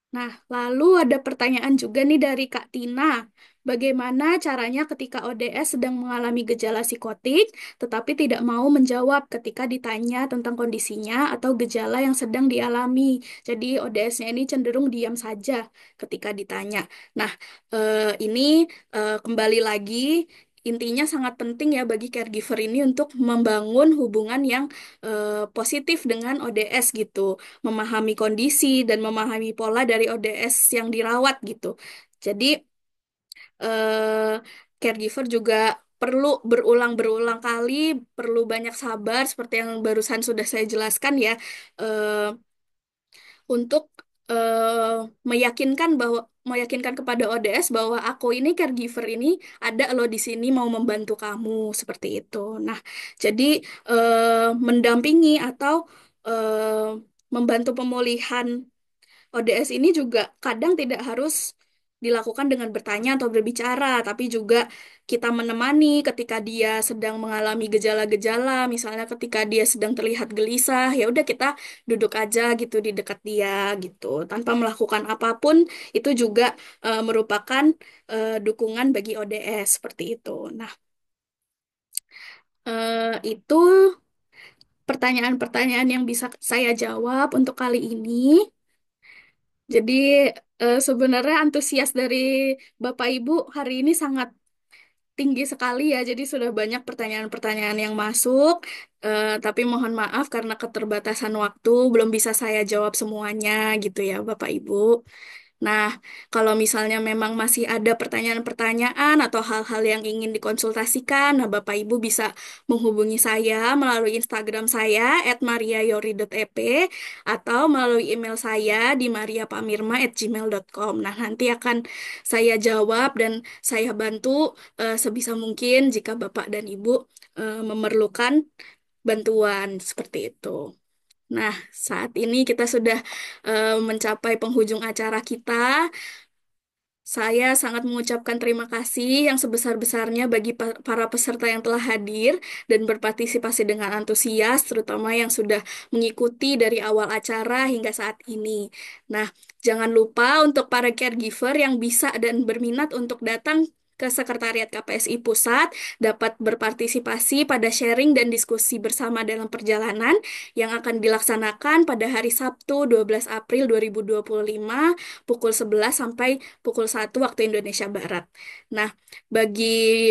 Nah, lalu ada pertanyaan juga nih dari Kak Tina. Bagaimana caranya ketika ODS sedang mengalami gejala psikotik, tetapi tidak mau menjawab ketika ditanya tentang kondisinya atau gejala yang sedang dialami. Jadi ODS-nya ini cenderung diam saja ketika ditanya. Nah, ini kembali lagi intinya sangat penting ya bagi caregiver ini untuk membangun hubungan yang positif dengan ODS gitu, memahami kondisi dan memahami pola dari ODS yang dirawat gitu. Jadi caregiver juga perlu berulang-berulang kali, perlu banyak sabar seperti yang barusan sudah saya jelaskan ya, eh, untuk meyakinkan kepada ODS bahwa aku ini caregiver ini ada lo di sini mau membantu kamu seperti itu. Nah, jadi mendampingi atau eh, membantu pemulihan ODS ini juga kadang tidak harus dilakukan dengan bertanya atau berbicara, tapi juga kita menemani ketika dia sedang mengalami gejala-gejala, misalnya ketika dia sedang terlihat gelisah, ya udah kita duduk aja gitu di dekat dia gitu, tanpa melakukan apapun, itu juga merupakan dukungan bagi ODS seperti itu. Nah, itu pertanyaan-pertanyaan yang bisa saya jawab untuk kali ini. Jadi sebenarnya antusias dari Bapak Ibu hari ini sangat tinggi sekali ya. Jadi sudah banyak pertanyaan-pertanyaan yang masuk. Tapi mohon maaf karena keterbatasan waktu belum bisa saya jawab semuanya gitu ya Bapak Ibu. Nah, kalau misalnya memang masih ada pertanyaan-pertanyaan atau hal-hal yang ingin dikonsultasikan, nah Bapak Ibu bisa menghubungi saya melalui Instagram saya @mariayori.ep atau melalui email saya di mariapamirma@gmail.com. Nah, nanti akan saya jawab dan saya bantu sebisa mungkin jika Bapak dan Ibu memerlukan bantuan seperti itu. Nah, saat ini kita sudah mencapai penghujung acara kita. Saya sangat mengucapkan terima kasih yang sebesar-besarnya bagi para peserta yang telah hadir dan berpartisipasi dengan antusias, terutama yang sudah mengikuti dari awal acara hingga saat ini. Nah, jangan lupa untuk para caregiver yang bisa dan berminat untuk datang ke Sekretariat KPSI Pusat dapat berpartisipasi pada sharing dan diskusi bersama dalam perjalanan yang akan dilaksanakan pada hari Sabtu 12 April 2025 pukul 11 sampai pukul 1 waktu Indonesia Barat. Nah, bagi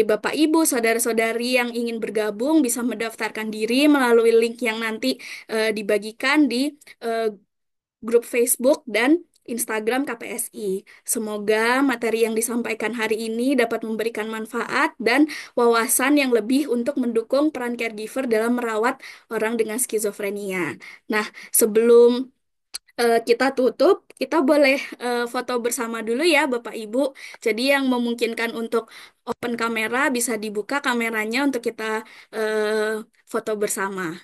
Bapak Ibu, saudara-saudari yang ingin bergabung bisa mendaftarkan diri melalui link yang nanti dibagikan di eh, grup Facebook dan Instagram KPSI. Semoga materi yang disampaikan hari ini dapat memberikan manfaat dan wawasan yang lebih untuk mendukung peran caregiver dalam merawat orang dengan skizofrenia. Nah, sebelum kita tutup, kita boleh foto bersama dulu ya, Bapak Ibu. Jadi yang memungkinkan untuk open kamera bisa dibuka kameranya untuk kita foto bersama.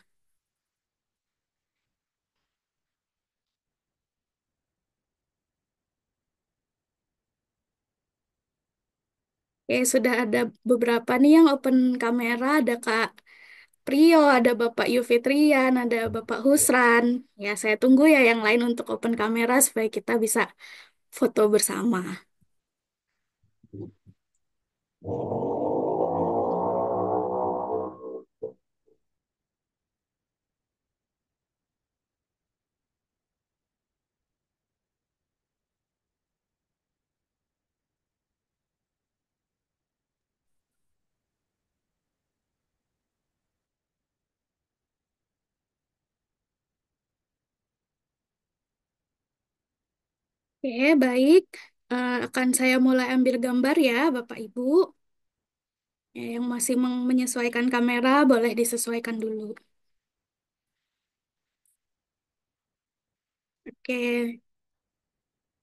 Oke, sudah ada beberapa nih yang open kamera. Ada Kak Prio, ada Bapak Yufitrian, ada Bapak Husran. Ya, saya tunggu ya yang lain untuk open kamera supaya kita bisa foto bersama. Oke, baik. Akan saya mulai ambil gambar ya, Bapak Ibu. Ya, yang masih menyesuaikan kamera boleh disesuaikan dulu. Oke,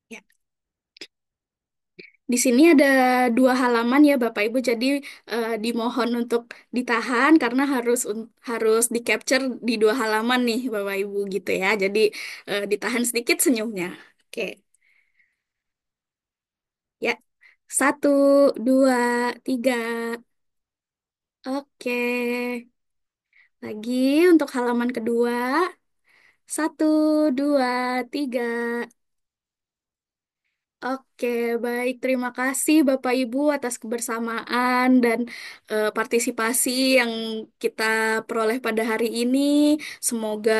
ya. Di sini ada dua halaman ya Bapak Ibu, jadi dimohon untuk ditahan karena harus di capture di dua halaman nih Bapak Ibu gitu ya. Jadi ditahan sedikit senyumnya. Oke, ya. Satu, dua, tiga. Oke. Lagi untuk halaman kedua. Satu, dua, tiga. Oke, baik. Terima kasih Bapak Ibu atas kebersamaan dan partisipasi yang kita peroleh pada hari ini. Semoga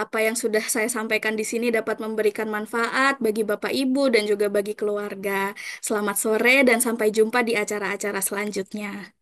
apa yang sudah saya sampaikan di sini dapat memberikan manfaat bagi Bapak Ibu dan juga bagi keluarga. Selamat sore dan sampai jumpa di acara-acara selanjutnya.